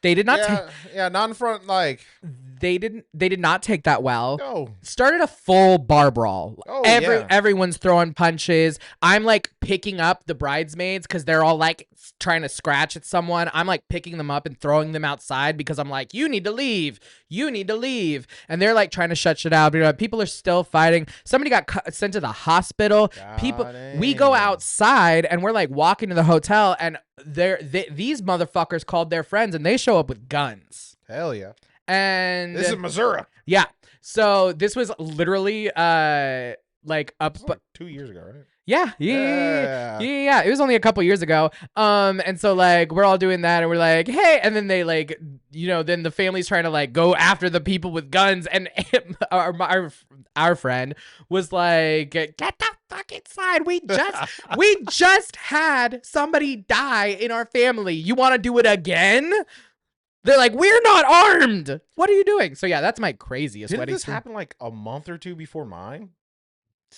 Speaker 1: They did not
Speaker 2: not in front, like
Speaker 1: they did not take that well.
Speaker 2: No.
Speaker 1: Started a full bar brawl. Everyone's throwing punches. I'm like picking up the bridesmaids because they're all like trying to scratch at someone. I'm like picking them up and throwing them outside because I'm like, you need to leave. You need to leave. And they're like trying to shut shit out. People are still fighting. Somebody got sent to the hospital. We go outside and we're like walking to the hotel, and these motherfuckers called their friends and they show up with guns.
Speaker 2: Hell yeah.
Speaker 1: And
Speaker 2: this is Missouri.
Speaker 1: Yeah. So this was literally like
Speaker 2: 2 years ago, right?
Speaker 1: Yeah. It was only a couple years ago. And so like we're all doing that and we're like, hey, and then they like, then the family's trying to like go after the people with guns, and our friend was like, get the fuck inside. We just had somebody die in our family. You want to do it again? They're like, we're not armed. What are you doing? So yeah, that's my craziest wedding.
Speaker 2: Didn't this happen like a month or two before mine?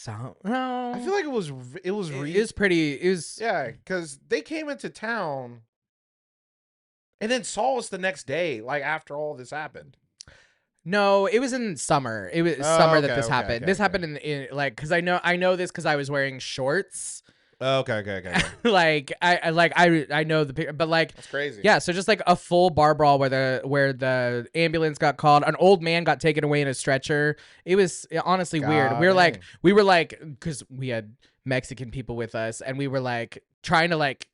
Speaker 1: No.
Speaker 2: I feel like it was yeah, because they came into town and then saw us the next day, like after all this happened.
Speaker 1: No, it was in summer. It was summer that this happened. This happened in like, because I know this because I was wearing shorts.
Speaker 2: Okay.
Speaker 1: Like I know the picture, but like
Speaker 2: that's crazy.
Speaker 1: Yeah, so just like a full bar brawl where the ambulance got called, an old man got taken away in a stretcher. It was honestly weird. We were like, because we had Mexican people with us, and we were like trying to like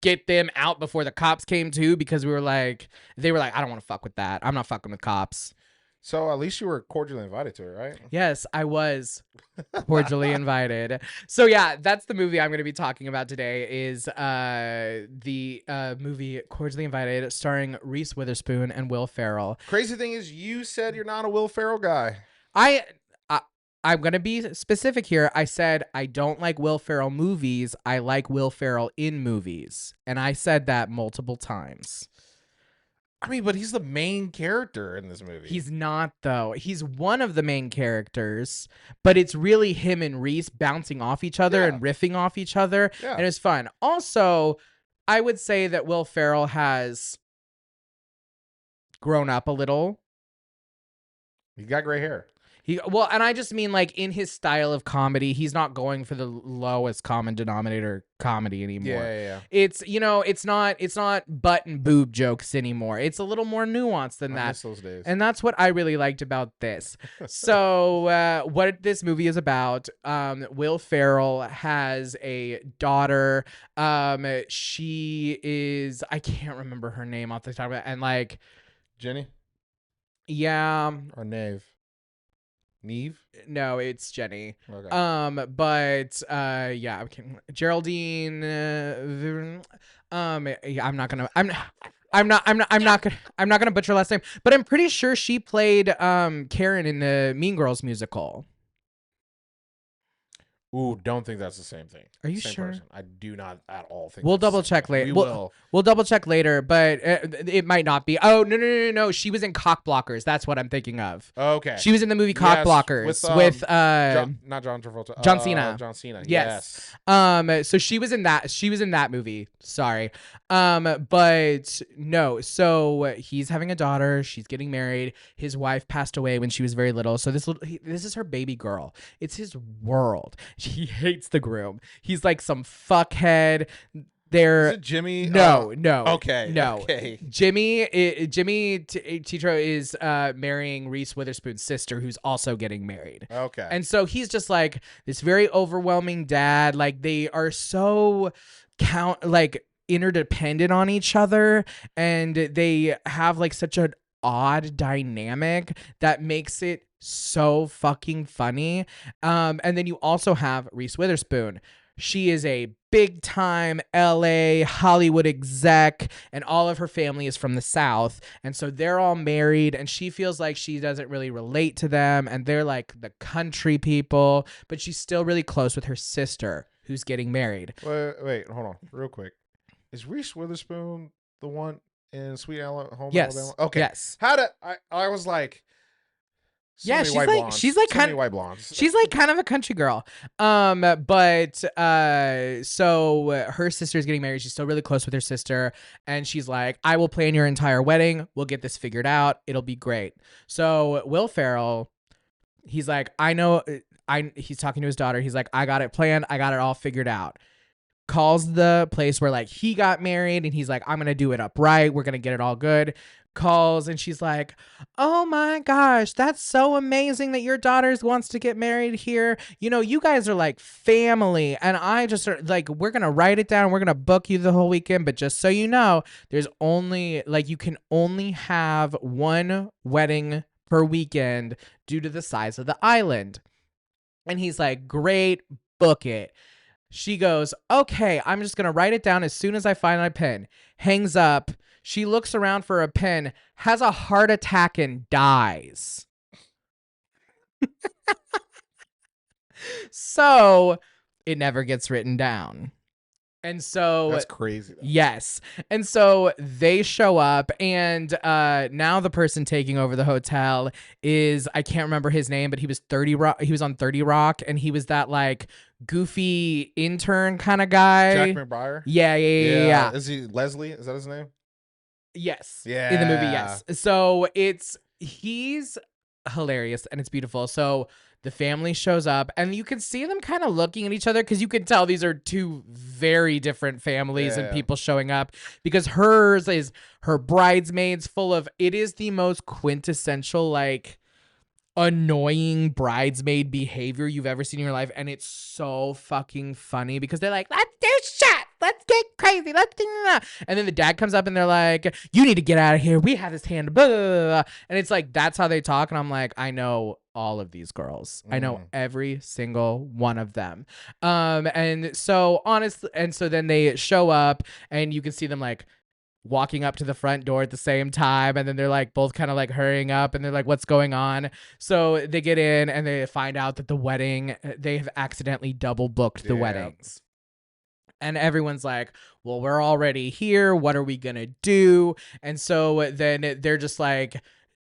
Speaker 1: get them out before the cops came too, because they were like, I don't want to fuck with that. I'm not fucking with cops.
Speaker 2: So at least you were cordially invited to it, right?
Speaker 1: Yes, I was cordially invited. So yeah, that's the movie I'm going to be talking about today, is the movie Cordially Invited, starring Reese Witherspoon and Will Ferrell.
Speaker 2: Crazy thing is, you said you're not a Will Ferrell guy.
Speaker 1: I'm going to be specific here. I said I don't like Will Ferrell movies. I like Will Ferrell in movies. And I said that multiple times.
Speaker 2: I mean, but he's the main character in this movie.
Speaker 1: He's not, though. He's one of the main characters, but it's really him and Reese bouncing off each other and riffing off each other, and it's fun. Also, I would say that Will Ferrell has grown up a little.
Speaker 2: He got gray hair.
Speaker 1: And I just mean like in his style of comedy, he's not going for the lowest common denominator comedy anymore.
Speaker 2: Yeah.
Speaker 1: It's it's not butt and boob jokes anymore. It's a little more nuanced than that.
Speaker 2: I miss those days.
Speaker 1: And that's what I really liked about this. So what this movie is about, Will Ferrell has a daughter. She is, I can't remember her name off the top of it, and like
Speaker 2: Jenny?
Speaker 1: Yeah.
Speaker 2: Or Neve?
Speaker 1: No, it's Jenny.
Speaker 2: Okay.
Speaker 1: But yeah, Geraldine. I'm not gonna butcher her last name, but I'm pretty sure she played Karen in the Mean Girls musical.
Speaker 2: Ooh, don't think that's the same thing.
Speaker 1: Are you sure?
Speaker 2: Person. I do not at all think.
Speaker 1: We'll double check later. We'll double check later, but it might not be. Oh no! She was in Cock Blockers. That's what I'm thinking of.
Speaker 2: Okay.
Speaker 1: She was in the movie Cock Blockers with
Speaker 2: not John Travolta.
Speaker 1: John Cena.
Speaker 2: John Cena.
Speaker 1: Yes. So she was in that. She was in that movie. Sorry. But no. So he's having a daughter. She's getting married. His wife passed away when she was very little. So this is her baby girl. It's his world. He hates the groom. He's like some fuckhead. They're
Speaker 2: Is it Jimmy?
Speaker 1: no.
Speaker 2: Okay.
Speaker 1: Jimmy Tetro is marrying Reese Witherspoon's sister, who's also getting married.
Speaker 2: Okay.
Speaker 1: And so he's just like this very overwhelming dad. Like they are so interdependent on each other, and they have like such an odd dynamic that makes it so fucking funny. And then you also have Reese Witherspoon. She is a big time LA Hollywood exec, and all of her family is from the South. And so they're all married, and she feels like she doesn't really relate to them, and they're like the country people, but she's still really close with her sister who's getting married.
Speaker 2: Wait, hold on, real quick. Is Reese Witherspoon the one in Sweet Home
Speaker 1: Yes.
Speaker 2: Alabama? Okay.
Speaker 1: Yes.
Speaker 2: How did I was like,
Speaker 1: yeah,
Speaker 2: she's
Speaker 1: like
Speaker 2: blondes.
Speaker 1: she's like
Speaker 2: so
Speaker 1: kind
Speaker 2: many white blondes.
Speaker 1: She's like kind of a country girl. But so her sister's getting married. She's still really close with her sister, and she's like, "I will plan your entire wedding. We'll get this figured out. It'll be great." So Will Ferrell, he's like, "I know." He's talking to his daughter. He's like, "I got it planned. I got it all figured out." Calls the place where like he got married, and he's like, "I'm gonna do it up right. We're gonna get it all good." Calls, and she's like, "Oh my gosh, that's so amazing that your daughter wants to get married here. You know, you guys are like family, and I just like, we're gonna write it down. We're gonna book you the whole weekend, but just so you know, there's only like you can only have one wedding per weekend due to the size of the island." And he's like, "Great, book it." She goes, "Okay, I'm just going to write it down as soon as I find my pen." Hangs up. She looks around for a pen, has a heart attack, and dies. So it never gets written down. And so
Speaker 2: that's crazy.
Speaker 1: Yes. And so they show up, and now the person taking over the hotel is, I can't remember his name, but he was 30 Rock. He was on 30 Rock, and he was that like goofy intern kind of guy.
Speaker 2: Jack McBrayer?
Speaker 1: Yeah.
Speaker 2: Is he Leslie? Is that his name?
Speaker 1: Yes.
Speaker 2: Yeah.
Speaker 1: In the movie, yes. So he's hilarious, and it's beautiful. So the family shows up, and you can see them kind of looking at each other, because you can tell these are two very different families and people showing up, because hers is her bridesmaids full of, it is the most quintessential like annoying bridesmaid behavior you've ever seen in your life, and it's so fucking funny because they're like, "Let's do shit, let's get crazy, let's do that." And then the dad comes up and they're like, "You need to get out of here, we have this hand," blah, blah, blah. And it's like, that's how they talk, and I'm like, I know all of these girls. I know every single one of them. And so honestly, and so then they show up, and you can see them like walking up to the front door at the same time, and then they're like both kind of like hurrying up, and they're like, "What's going on?" So they get in, and they find out that the wedding, they have accidentally double booked the weddings. And everyone's like, "Well, we're already here, what are we gonna do?" And so then they're just like,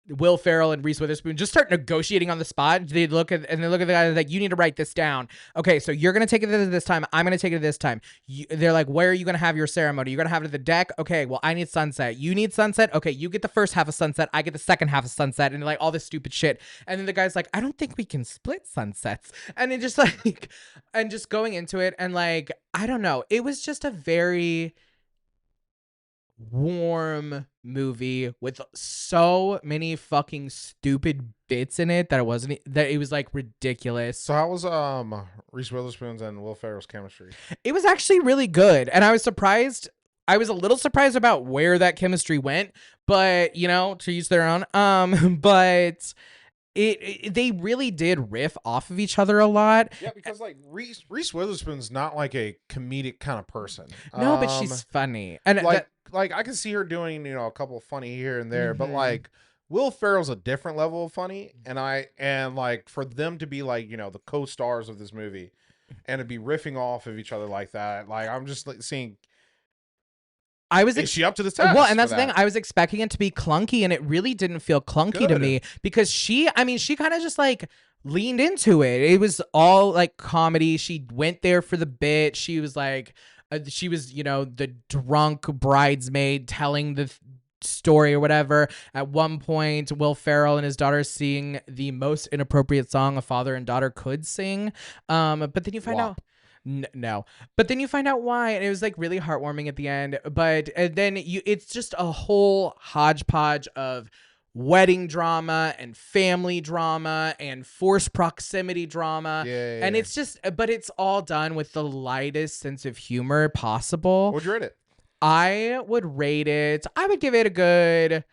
Speaker 1: Will Ferrell and Reese Witherspoon just start negotiating on the spot. They look at the guy, like, "You need to write this down. Okay, so you're gonna take it this time. I'm gonna take it this time." They're like, "Where are you gonna have your ceremony? You're gonna have it at the deck. Okay, well, I need sunset. You need sunset. Okay, you get the first half of sunset. I get the second half of sunset." And like all this stupid shit. And then the guy's like, "I don't think we can split sunsets." And it just like, and just going into it, and like, I don't know. It was just a very warm movie with so many fucking stupid bits in it that it was like ridiculous.
Speaker 2: So how was Reese Witherspoon's and Will Ferrell's chemistry?
Speaker 1: It was actually really good, and I was surprised. I was a little surprised about where that chemistry went, but you know, to each their own. But they really did riff off of each other a lot.
Speaker 2: Yeah, because like Reese Witherspoon's not like a comedic kind of person.
Speaker 1: No, but she's funny, and
Speaker 2: like I can see her doing, you know, a couple of funny here and there, but like Will Ferrell's a different level of funny, and like for them to be like, you know, the co-stars of this movie and to be riffing off of each other like that, like I'm just like seeing, is she up to the test?
Speaker 1: Well, and that's the thing. I was expecting it to be clunky, and it really didn't feel clunky to me, because she kind of just like leaned into it. It was all like comedy. She went there for the bit. She was like, she was, you know, the drunk bridesmaid telling the story or whatever. At one point, Will Ferrell and his daughter sing the most inappropriate song a father and daughter could sing. But then you find out. No, but then you find out why, and it was like really heartwarming at the end. But then it's just a whole hodgepodge of wedding drama and family drama and forced proximity drama, and
Speaker 2: Yeah.
Speaker 1: it's just, but it's all done with the lightest sense of humor possible.
Speaker 2: What'd you rate it?
Speaker 1: I would rate it. I would give it a good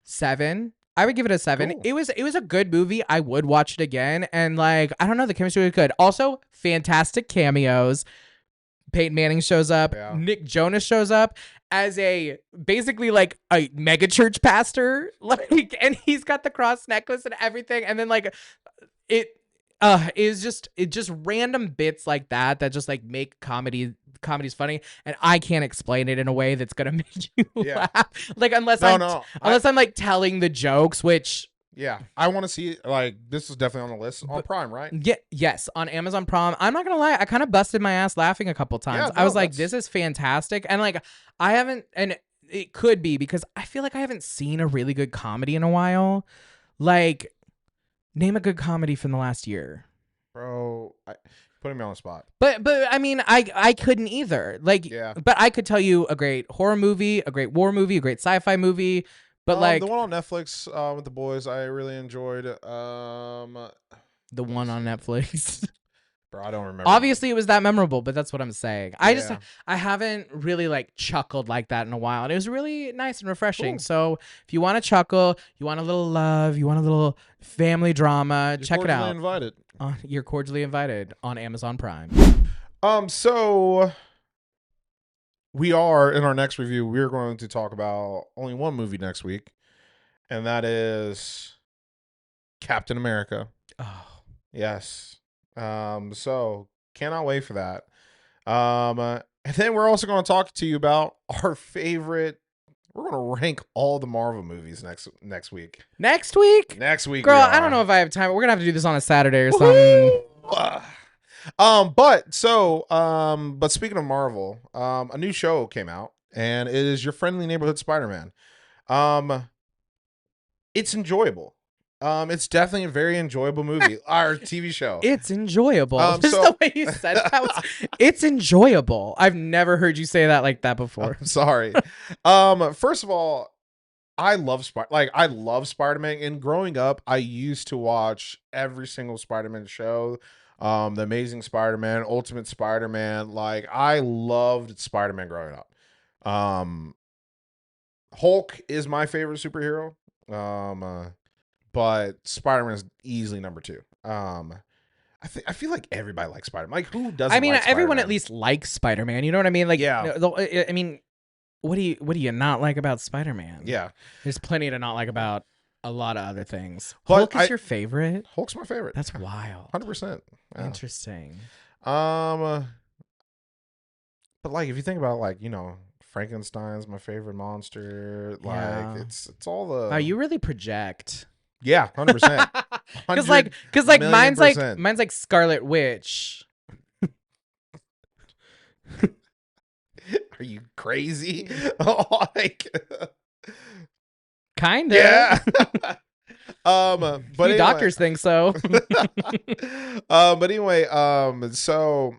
Speaker 1: 7. I would give it a 7.
Speaker 2: Cool.
Speaker 1: It was a good movie. I would watch it again. And like, I don't know, the chemistry was good. Also, fantastic cameos. Peyton Manning shows up.
Speaker 2: Yeah.
Speaker 1: Nick Jonas shows up as basically like a mega church pastor. Like, and he's got the cross necklace and everything. And then like it just random bits like that just like make comedy's funny, and I can't explain it in a way that's gonna make you laugh. Like unless I'm like telling the jokes, which
Speaker 2: I want to see, like, this is definitely on the list on Prime, right?
Speaker 1: Yeah, yes, on Amazon Prime. I'm not gonna lie, I kind of busted my ass laughing a couple times. I was like, this is fantastic, and like I haven't, and it could be because I feel like I haven't seen a really good comedy in a while. Like, name a good comedy from the last year.
Speaker 2: Bro, putting me on the spot.
Speaker 1: But I mean, I couldn't either. Like, but I could tell you a great horror movie, a great war movie, a great sci-fi movie. But like
Speaker 2: the one on Netflix with the boys, I really enjoyed.
Speaker 1: The one on Netflix.
Speaker 2: Bro, I don't remember.
Speaker 1: Obviously, it was that memorable, but that's what I'm saying. I haven't really like chuckled like that in a while, and it was really nice and refreshing. Ooh. So if you want to chuckle, you want a little love, you want a little family drama, check it out.
Speaker 2: Invited.
Speaker 1: You're cordially invited on Amazon Prime.
Speaker 2: So we are in our next review. We're going to talk about only one movie next week, and that is Captain America.
Speaker 1: Oh,
Speaker 2: yes. So cannot wait for that. And then we're also going to talk to you about our favorite. We're going to rank all the Marvel movies next week.
Speaker 1: Next week?
Speaker 2: Next week,
Speaker 1: girl. I don't know if I have time. We're gonna have to do this on a Saturday or something.
Speaker 2: But speaking of Marvel, a new show came out, and it is Your Friendly Neighborhood Spider-Man. It's enjoyable. It's definitely a very enjoyable movie. Our TV show.
Speaker 1: It's enjoyable. Just the way you said that it's enjoyable. I've never heard you say that like that before.
Speaker 2: I'm sorry. First of all, I love Spider-Man. And growing up, I used to watch every single Spider-Man show. The Amazing Spider-Man, Ultimate Spider-Man. Like, I loved Spider-Man growing up. Hulk is my favorite superhero. But Spider-Man is easily number 2. I feel like everybody likes Spider-Man. Like, who doesn't?
Speaker 1: I mean,
Speaker 2: like
Speaker 1: everyone
Speaker 2: Spider-Man?
Speaker 1: at least likes Spider-Man. You know what I mean? Like,
Speaker 2: yeah.
Speaker 1: I mean, what do you not like about Spider-Man?
Speaker 2: Yeah,
Speaker 1: there's plenty to not like about a lot of other things.
Speaker 2: But
Speaker 1: Hulk is your favorite?
Speaker 2: Hulk's my favorite.
Speaker 1: That's wild.
Speaker 2: 100%. Yeah.
Speaker 1: Interesting.
Speaker 2: But like, if you think about, like, you know, Frankenstein's my favorite monster. Like, it's all the.
Speaker 1: Oh, you really project.
Speaker 2: Yeah, 100%.
Speaker 1: Because like mine's like Scarlet Witch.
Speaker 2: Are you crazy? Like,
Speaker 1: kind of.
Speaker 2: Yeah. But
Speaker 1: doctors think so.
Speaker 2: But anyway, so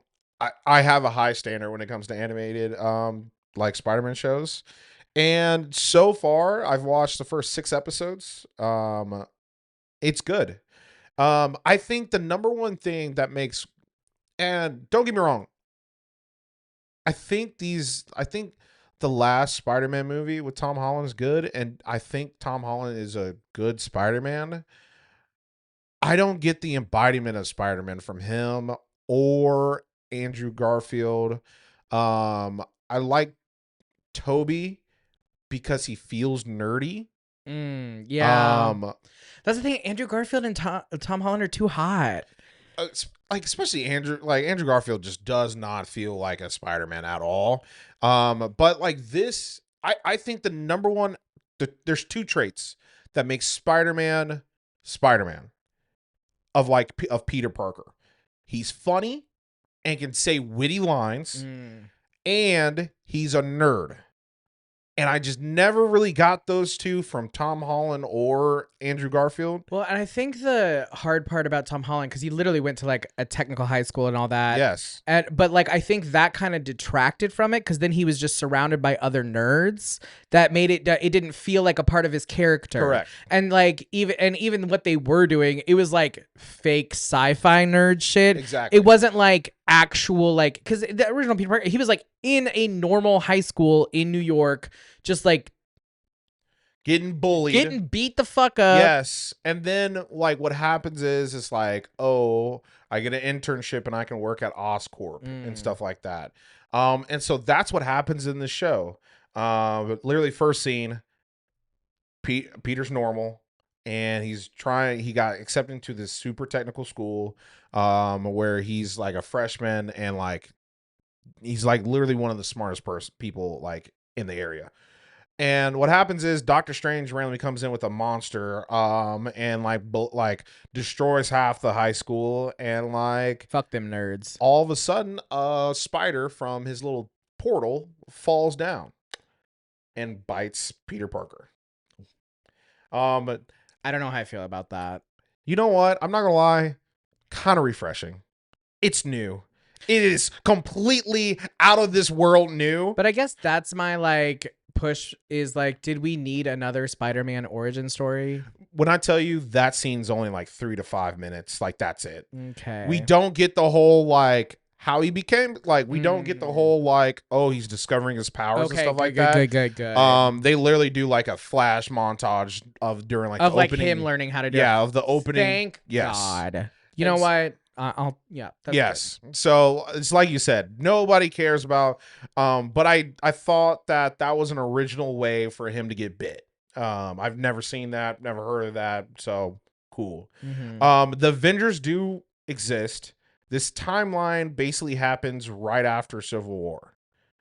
Speaker 2: I have a high standard when it comes to animated like Spider-Man shows. And so far, I've watched the first 6 episodes. It's good. I think the number one thing that makes, and don't get me wrong, I think the last Spider-Man movie with Tom Holland is good, and I think Tom Holland is a good Spider-Man. I don't get the embodiment of Spider-Man from him or Andrew Garfield. I like Toby because he feels nerdy.
Speaker 1: Yeah. That's the thing. Andrew Garfield and Tom Holland are too hot.
Speaker 2: Like, especially Andrew Garfield just does not feel like a Spider-Man at all. But like this, I think the number one, there's 2 traits that make Spider-Man of Peter Parker. He's funny and can say witty lines, and he's a nerd. And I just never really got those two from Tom Holland or Andrew Garfield.
Speaker 1: Well, and I think the hard part about Tom Holland, because he literally went to like a technical high school and all that.
Speaker 2: Yes.
Speaker 1: But like I think that kind of detracted from it, because then he was just surrounded by other nerds that made it didn't feel like a part of his character.
Speaker 2: Correct.
Speaker 1: And like even what they were doing, it was like fake sci-fi nerd shit.
Speaker 2: Exactly.
Speaker 1: It wasn't like actual, like, because the original Peter Parker, he was like in a normal high school in New York, just like
Speaker 2: getting bullied,
Speaker 1: getting beat the fuck up.
Speaker 2: Yes. And then like what happens is it's like, oh, I get an internship and I can work at Oscorp and stuff like that. And so that's what happens in the show. But literally first scene, Peter's normal and he got accepted into this super technical school where he's like a freshman and like he's like literally one of the smartest people like in the area. And what happens is Doctor Strange randomly comes in with a monster and like destroys half the high school, and like
Speaker 1: fuck them nerds.
Speaker 2: All of a sudden a spider from his little portal falls down and bites Peter Parker.
Speaker 1: I don't know how I feel about that.
Speaker 2: You know what? I'm not gonna lie, kind of refreshing. It's new. It is completely out of this world new.
Speaker 1: But I guess that's my like push, is like, did we need another Spider-Man origin story?
Speaker 2: When I tell you that scene's only like 3 to 5 minutes, like that's it.
Speaker 1: Okay.
Speaker 2: We don't get the whole like how he became, like we don't get the whole like, oh, he's discovering his powers and stuff like that.
Speaker 1: Good.
Speaker 2: They literally do like a flash montage of during like
Speaker 1: of
Speaker 2: the
Speaker 1: like
Speaker 2: opening,
Speaker 1: him learning how to do it.
Speaker 2: of the opening.
Speaker 1: Thank God. You know what? That's
Speaker 2: yes.
Speaker 1: good.
Speaker 2: So it's like you said, nobody cares about. But I thought that was an original way for him to get bit. I've never seen that, never heard of that. So cool. The Avengers do exist. This timeline basically happens right after Civil War,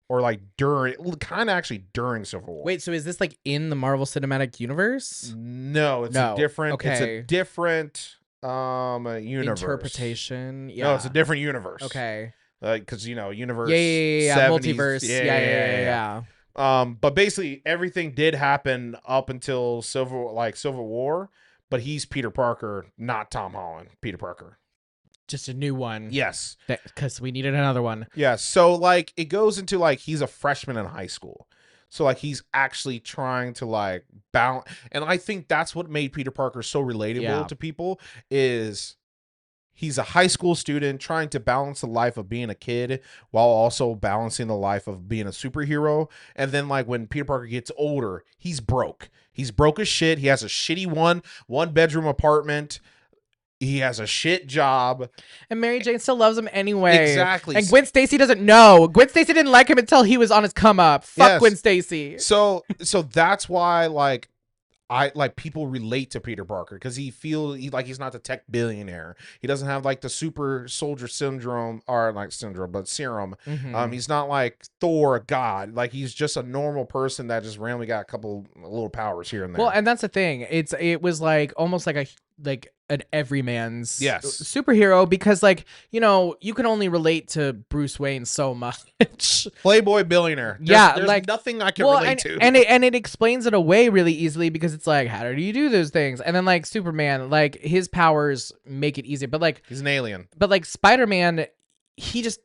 Speaker 2: or like during Civil War.
Speaker 1: Wait, so is this like in the Marvel Cinematic Universe?
Speaker 2: No, it's a different.
Speaker 1: Okay.
Speaker 2: It's a different universe
Speaker 1: interpretation. Yeah.
Speaker 2: No, it's a different universe.
Speaker 1: Okay.
Speaker 2: Because universe.
Speaker 1: Yeah.
Speaker 2: 70s,
Speaker 1: Multiverse. Yeah.
Speaker 2: But basically everything did happen up until Civil War, but he's Peter Parker, not Tom Holland. Peter Parker.
Speaker 1: Just a new one.
Speaker 2: Yes.
Speaker 1: Because we needed another one.
Speaker 2: Yeah. So like it goes into like he's a freshman in high school. So like he's actually trying to like balance, and I think that's what made Peter Parker so relatable to people, is he's a high school student trying to balance the life of being a kid while also balancing the life of being a superhero. And then like when Peter Parker gets older, he's broke. He's broke as shit. He has a shitty one bedroom apartment. He has a shit job. And
Speaker 1: Mary Jane still loves him anyway.
Speaker 2: Exactly.
Speaker 1: And Gwen Stacy doesn't know. Gwen Stacy didn't like him until he was on his come up. Fuck Gwen Stacy.
Speaker 2: So that's why like people relate to Peter Parker, because he's not the tech billionaire. He doesn't have like the super soldier syndrome, or like syndrome, but serum. He's not like Thor, a god. Like he's just a normal person that just randomly got a couple little powers here and there.
Speaker 1: Well, and that's the thing. It was like almost like an everyman's superhero, because like, you can only relate to Bruce Wayne so much.
Speaker 2: Playboy billionaire. There's like nothing I can relate to.
Speaker 1: And it explains it away really easily, because it's like, how did you do those things? And then like Superman, like his powers make it easier, but like
Speaker 2: he's an alien.
Speaker 1: But like Spider-Man, he just.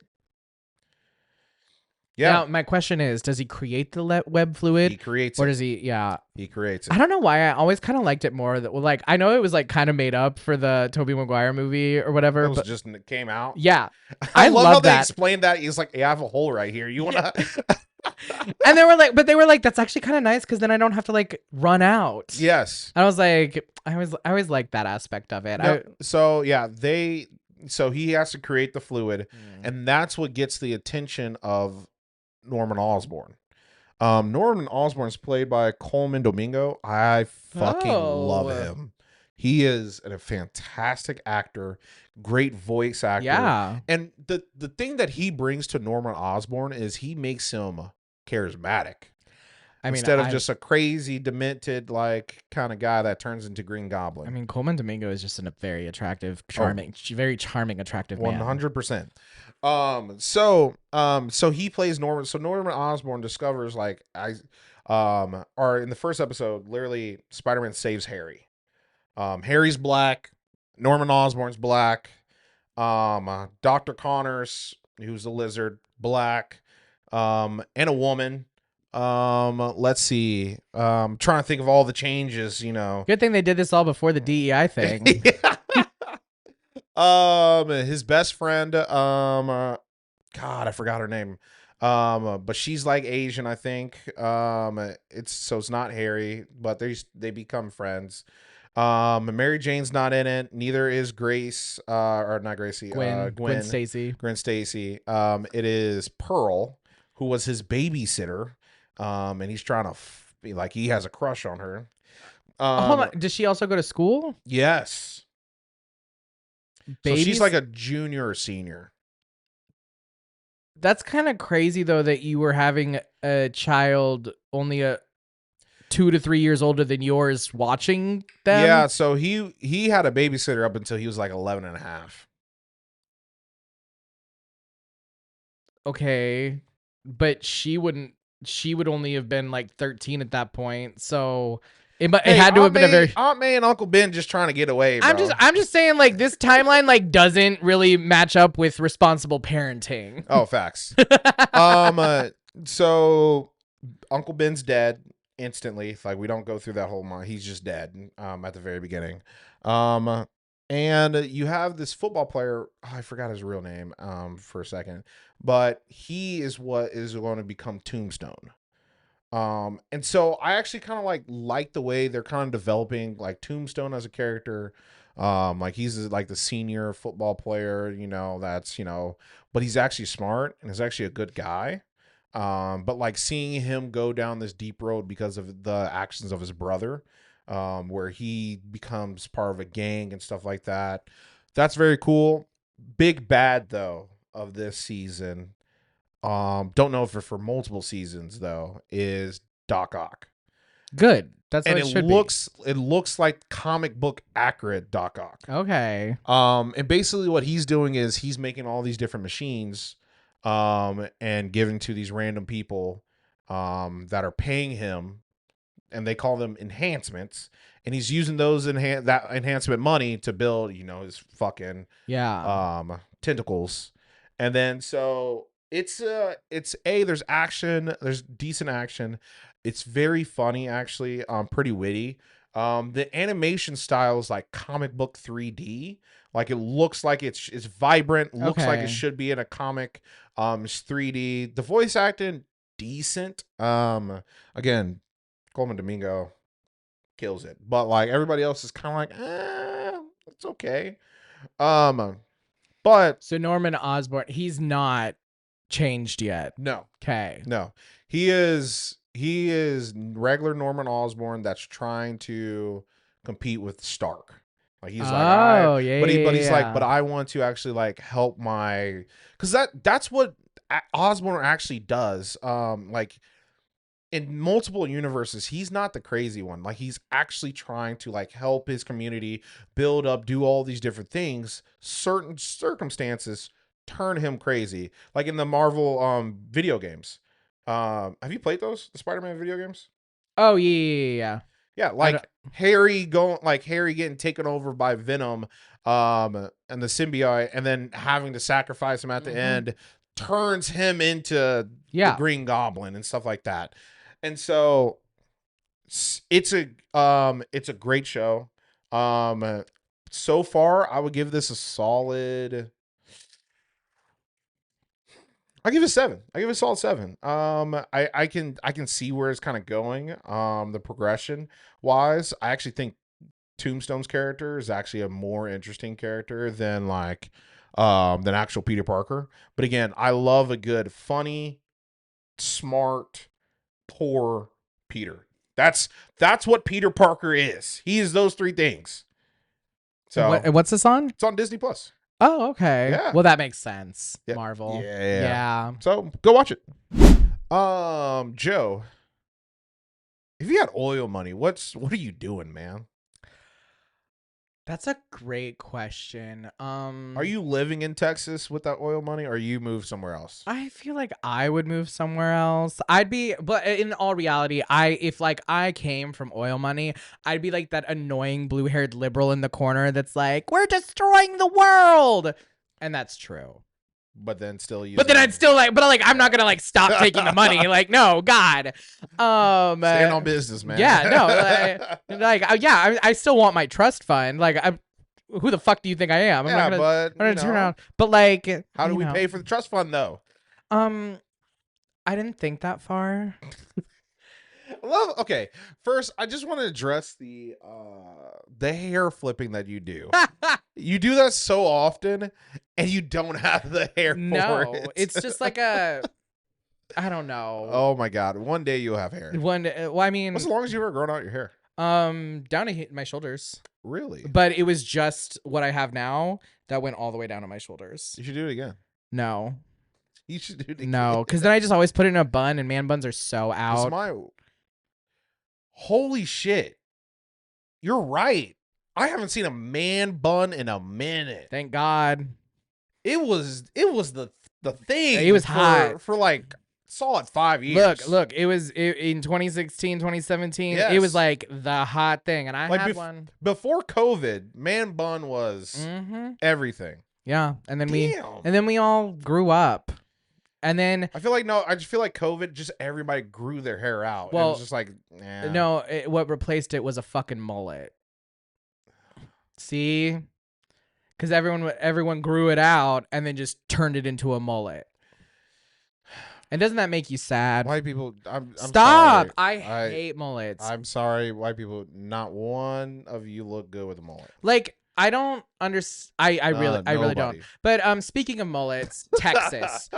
Speaker 2: Yeah.
Speaker 1: Now, my question is, does he create the web fluid?
Speaker 2: He creates
Speaker 1: or
Speaker 2: it.
Speaker 1: does he? Yeah.
Speaker 2: He creates it.
Speaker 1: I don't know why. I always kind of liked it more. Like, I know it was like kind of made up for the Tobey Maguire movie or whatever.
Speaker 2: It just came out.
Speaker 1: Yeah.
Speaker 2: I love how they explained that. He's like, hey, I have a hole right here. You want to?
Speaker 1: And they were like, that's actually kind of nice, because then I don't have to like run out.
Speaker 2: Yes.
Speaker 1: I was like, I always liked that aspect of it.
Speaker 2: No, so he has to create the fluid, and that's what gets the attention of Norman Osborn. Norman Osborn is played by Coleman Domingo. I fucking love him. He is a fantastic actor, great voice actor.
Speaker 1: Yeah.
Speaker 2: And the thing that he brings to Norman Osborn is he makes him charismatic. Instead of just a crazy, demented, like kind of guy that turns into Green Goblin.
Speaker 1: I mean, Coleman Domingo is just a very attractive, very charming, attractive man.
Speaker 2: 100%. So he plays Norman. So Norman Osborn discovers like Are in the first episode, literally Spider-Man saves Harry. Harry's black, Norman Osborn's black, Dr. Connors, who's the lizard, black, and a woman. Let's see. Trying to think of all the changes, you know.
Speaker 1: Good thing they did this all before the DEI thing.
Speaker 2: His best friend, God, I forgot her name. But she's like Asian, I think. It's not Harry, but they become friends. Mary Jane's not in it. Neither is Grace, or not Gracie.
Speaker 1: Gwen Stacy.
Speaker 2: Gwen Stacy. It is Pearl, who was his babysitter. And he's trying to be like he has a crush on her.
Speaker 1: Hold on. Does she also go to school?
Speaker 2: Yes. So she's like a junior or senior.
Speaker 1: That's kind of crazy, though, that you were having a child only 2 to 3 years older than yours watching them.
Speaker 2: Yeah, so he had a babysitter up until he was like 11 and a half.
Speaker 1: Okay, but she would only have been like 13 at that point. So it had to have been a very
Speaker 2: Aunt May and Uncle Ben just trying to get away, bro.
Speaker 1: I'm just saying, like, this timeline like doesn't really match up with responsible parenting.
Speaker 2: Oh, facts. So Uncle Ben's dead instantly. Like, we don't go through that whole month. He's just dead at the very beginning. And you have this football player, I forgot his real name for a second, but he is what is going to become Tombstone. And so I actually kind of like the way they're kind of developing like Tombstone as a character. Like he's like the senior football player, you know, but he's actually smart and is actually a good guy. But like seeing him go down this deep road because of the actions of his brother, where he becomes part of a gang and stuff like that. That's very cool. Big bad though of this season, don't know if it's for multiple seasons though, is Doc Ock.
Speaker 1: Good. That's
Speaker 2: and
Speaker 1: what it should
Speaker 2: it looks like comic book accurate Doc Ock.
Speaker 1: Okay.
Speaker 2: And basically what he's doing is he's making all these different machines, and giving to these random people, that are paying him, and they call them enhancements. And he's using those that enhancement money to build, you know, his fucking tentacles. And then so there's action, there's decent action. It's very funny, actually, pretty witty. The animation style is like comic book 3D. Like it looks like it's vibrant, looks like it should be in a comic. It's 3D. The voice acting decent. Again, Coleman Domingo kills it, but like everybody else is kind of like, it's okay. But
Speaker 1: so Norman Osborn, he's not changed yet.
Speaker 2: No.
Speaker 1: Okay.
Speaker 2: No. He is regular Norman Osborn that's trying to compete with Stark. Like he's but I want to actually like help because that's what Osborn actually does. Like in multiple universes, he's not the crazy one. Like he's actually trying to like help his community build up, do all these different things. Certain circumstances turn him crazy. Like in the Marvel video games. Have you played those? The Spider-Man video games?
Speaker 1: Oh yeah.
Speaker 2: Yeah, like Harry getting taken over by Venom, and the symbiote, and then having to sacrifice him at the end turns him into the Green Goblin and stuff like that. And so it's a great show. So far I would give this a solid, I give it a 7. I give it a solid 7. I can see where it's kind of going. The progression wise, I actually think Tombstone's character is actually a more interesting character than actual Peter Parker. But again, I love a good, funny, smart, poor Peter. That's what Peter Parker is. He is those 3 things. So
Speaker 1: what's this on?
Speaker 2: It's on Disney Plus.
Speaker 1: Oh, okay.
Speaker 2: Yeah.
Speaker 1: Well, that makes sense.
Speaker 2: Yeah.
Speaker 1: Marvel.
Speaker 2: Yeah. So go watch it. Joe, if you had oil money, what are you doing, man?
Speaker 1: That's a great question.
Speaker 2: Are you living in Texas with that oil money, or you moved somewhere else?
Speaker 1: I feel like I would move somewhere else. But in all reality, if like I came from oil money, I'd be like that annoying blue-haired liberal in the corner that's like, we're destroying the world. And that's true.
Speaker 2: But then still
Speaker 1: But then I'd still I'm not gonna like stop taking the money. Like, no, God.
Speaker 2: Stand on business, man.
Speaker 1: Yeah, no, I still want my trust fund. Like, who the fuck do you think I am? I'm gonna turn around. But like,
Speaker 2: how do we pay for the trust fund though?
Speaker 1: I didn't think that far.
Speaker 2: Okay, first I just want to address the hair flipping that you do. You do that so often, and you don't have the hair for it.
Speaker 1: It's just like I don't know.
Speaker 2: Oh my God! One day you'll have hair.
Speaker 1: Well, I mean,
Speaker 2: what's the longest you ever grown out your hair?
Speaker 1: Down to my shoulders.
Speaker 2: Really?
Speaker 1: But it was just what I have now that went all the way down to my shoulders.
Speaker 2: You should do it again.
Speaker 1: No.
Speaker 2: You should do it again.
Speaker 1: No, because then I just always put it in a bun, and man buns are so out.
Speaker 2: Holy shit! You're right. I haven't seen a man bun in a minute.
Speaker 1: Thank God.
Speaker 2: It was the thing.
Speaker 1: It was hot
Speaker 2: for like solid 5 years.
Speaker 1: Look, it was in 2016, 2017.
Speaker 2: Yes.
Speaker 1: It was like the hot thing, and I
Speaker 2: like
Speaker 1: had one
Speaker 2: before COVID. Man bun was everything.
Speaker 1: Yeah, and then we all grew up, and then
Speaker 2: I just feel like COVID, just everybody grew their hair out.
Speaker 1: Well,
Speaker 2: it was just like,
Speaker 1: no, what replaced it was a fucking mullet. See, because everyone grew it out and then just turned it into a mullet. And doesn't that make you sad?
Speaker 2: White people, I'm
Speaker 1: stop.
Speaker 2: Sorry.
Speaker 1: I hate mullets.
Speaker 2: I'm sorry, white people. Not one of you look good with a mullet.
Speaker 1: Like, I don't understand. I really don't. But speaking of mullets, Texas.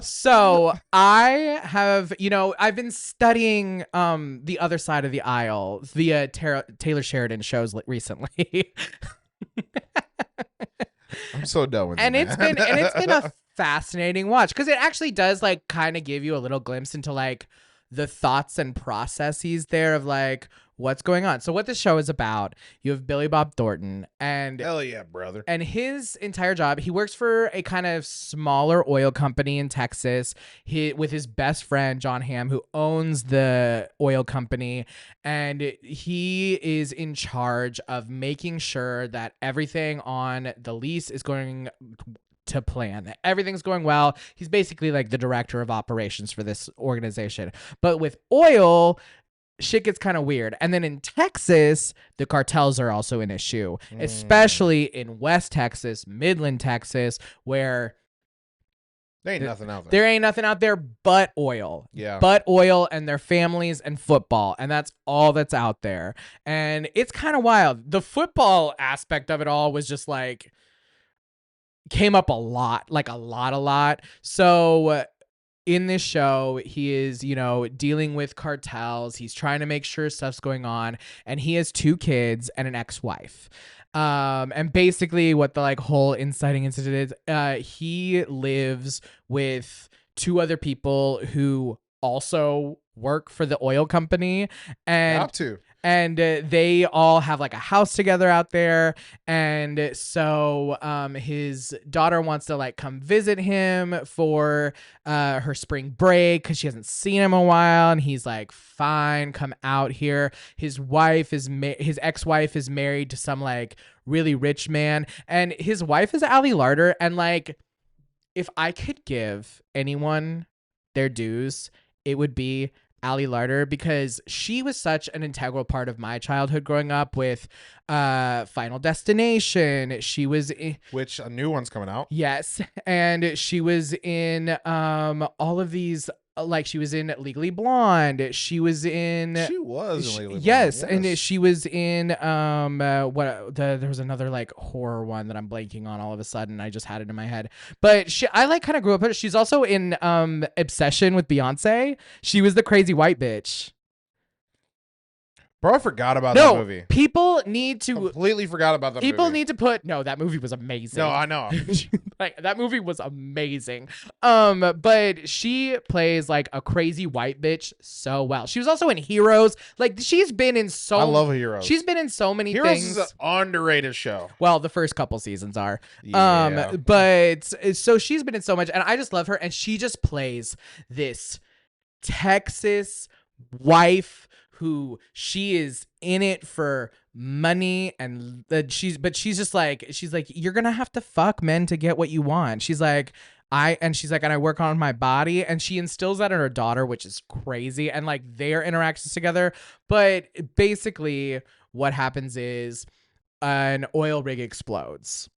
Speaker 1: So I have, I've been studying the other side of the aisle via Taylor Sheridan shows recently.
Speaker 2: I'm so done with
Speaker 1: and it's been a fascinating watch, because it actually does like kind of give you a little glimpse into like the thoughts and processes there of like what's going on. So what this show is about, you have Billy Bob Thornton, and
Speaker 2: hell yeah, brother.
Speaker 1: And his entire job, he works for a kind of smaller oil company in Texas. With his best friend John Hamm, who owns the oil company, and he is in charge of making sure that everything on the lease is going to plan, that everything's going well. He's basically like the director of operations for this organization. But with oil, shit gets kind of weird. And then in Texas, the cartels are also an issue, especially in West Texas, Midland, Texas, where
Speaker 2: there ain't nothing out there.
Speaker 1: There ain't nothing out there but oil.
Speaker 2: Yeah.
Speaker 1: But oil and their families and football. And that's all that's out there. And it's kind of wild. The football aspect of it all was just like, came up a lot. So in this show, he is, dealing with cartels. He's trying to make sure stuff's going on. And he has 2 kids and an ex-wife. And basically what the like whole inciting incident is, he lives with 2 other people who also work for the oil company. And they all have like a house together out there. And so his daughter wants to like come visit him for her spring break because she hasn't seen him in a while. And he's like, fine, come out here. His ex-wife is married to some like really rich man. And his wife is Ali Larter. And like, if I could give anyone their dues, it would be Ali Larter, because she was such an integral part of my childhood growing up with Final Destination. She was
Speaker 2: which a new one's coming out.
Speaker 1: Yes. And she was in all of these, like she was in Legally Blonde. She was in Legally Blonde. Yes, and she was in there was another like horror one that I'm blanking on all of a sudden. I just had it in my head. But I like kind of grew up with her. She's also in Obsession with Beyonce. She was the crazy white bitch.
Speaker 2: Bro, I forgot about that movie.
Speaker 1: People need to
Speaker 2: completely forgot about that movie.
Speaker 1: People need to put that movie was amazing.
Speaker 2: No, I know.
Speaker 1: Like that movie was amazing. But she plays like a crazy white bitch so well. She was also in Heroes. Like she's been in
Speaker 2: I love Heroes.
Speaker 1: She's been in so many
Speaker 2: Heroes
Speaker 1: things.
Speaker 2: Is an underrated show.
Speaker 1: Well, the first couple seasons are.
Speaker 2: Yeah.
Speaker 1: But so she's been in so much, and I just love her, and she just plays this Texas wife who she is in it for money, and she's just like, you're gonna have to fuck men to get what you want. She's like, and I work on my body, and she instills that in her daughter, which is crazy, and like their interactions together. But basically what happens is an oil rig explodes.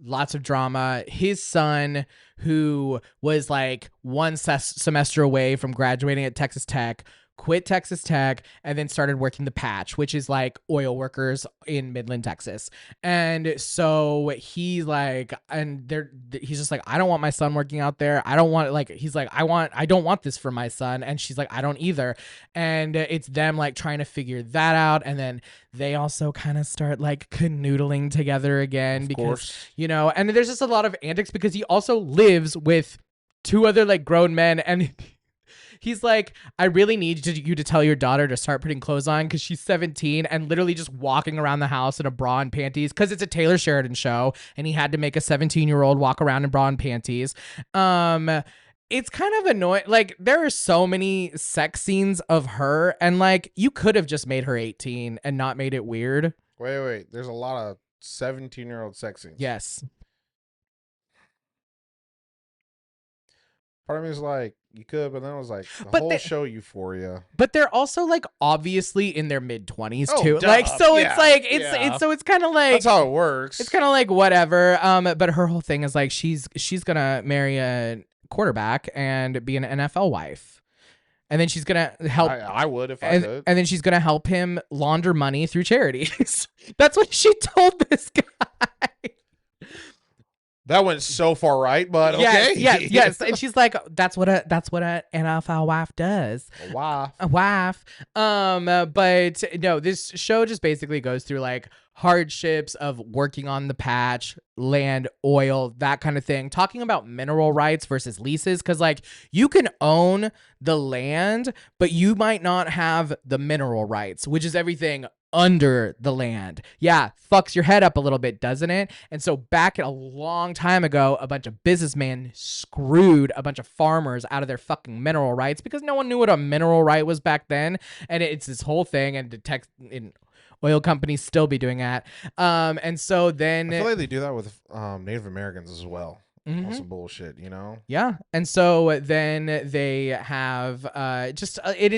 Speaker 1: Lots of drama. His son, who was like one semester away from graduating at Texas Tech, quit Texas Tech and then started working the patch, which is like oil workers in Midland, Texas. And so he's like, he's just like, I don't want my son working out there. I don't want, like, he's like, I don't want this for my son. And she's like, I don't either. And it's them like trying to figure that out. And then they also kind of start like canoodling together again because, you know, and there's just a lot of antics because he also lives with two other like grown men, and he's like, I really need you to tell your daughter to start putting clothes on because she's 17 and literally just walking around the house in a bra and panties because it's a Taylor Sheridan show and he had to make a 17-year-old walk around in bra and panties. It's kind of annoying. Like, there are so many sex scenes of her, and like, you could have just made her 18 and not made it weird.
Speaker 2: Wait. There's a lot of 17-year-old sex scenes.
Speaker 1: Yes.
Speaker 2: Part of me is like, you could, but then it was like the whole show Euphoria.
Speaker 1: But they're also like obviously in their mid-20s too.
Speaker 2: Duh.
Speaker 1: Like, so
Speaker 2: yeah.
Speaker 1: it's like it's kind of like
Speaker 2: that's how it works.
Speaker 1: It's kind of like whatever. But her whole thing is like she's gonna marry a quarterback and be an NFL wife. And then she's gonna help.
Speaker 2: I would if I could.
Speaker 1: And then she's gonna help him launder money through charities. That's what she told this guy.
Speaker 2: That went so far right, but okay.
Speaker 1: Yes. And she's like, that's what a NFL wife does.
Speaker 2: A wife.
Speaker 1: But no, this show just basically goes through like hardships of working on the patch, land, oil, that kind of thing. Talking about mineral rights versus leases, because like you can own the land, but you might not have the mineral rights, which is everything under the land. Yeah, fucks your head up a little bit, doesn't it? And so back a long time ago, a bunch of businessmen screwed a bunch of farmers out of their fucking mineral rights because no one knew what a mineral right was back then. And it's this whole thing, and oil companies still be doing that. And so then
Speaker 2: I feel like they do that with Native Americans as well.
Speaker 1: Mm-hmm.
Speaker 2: Some bullshit, you know?
Speaker 1: Yeah. And so then they have it's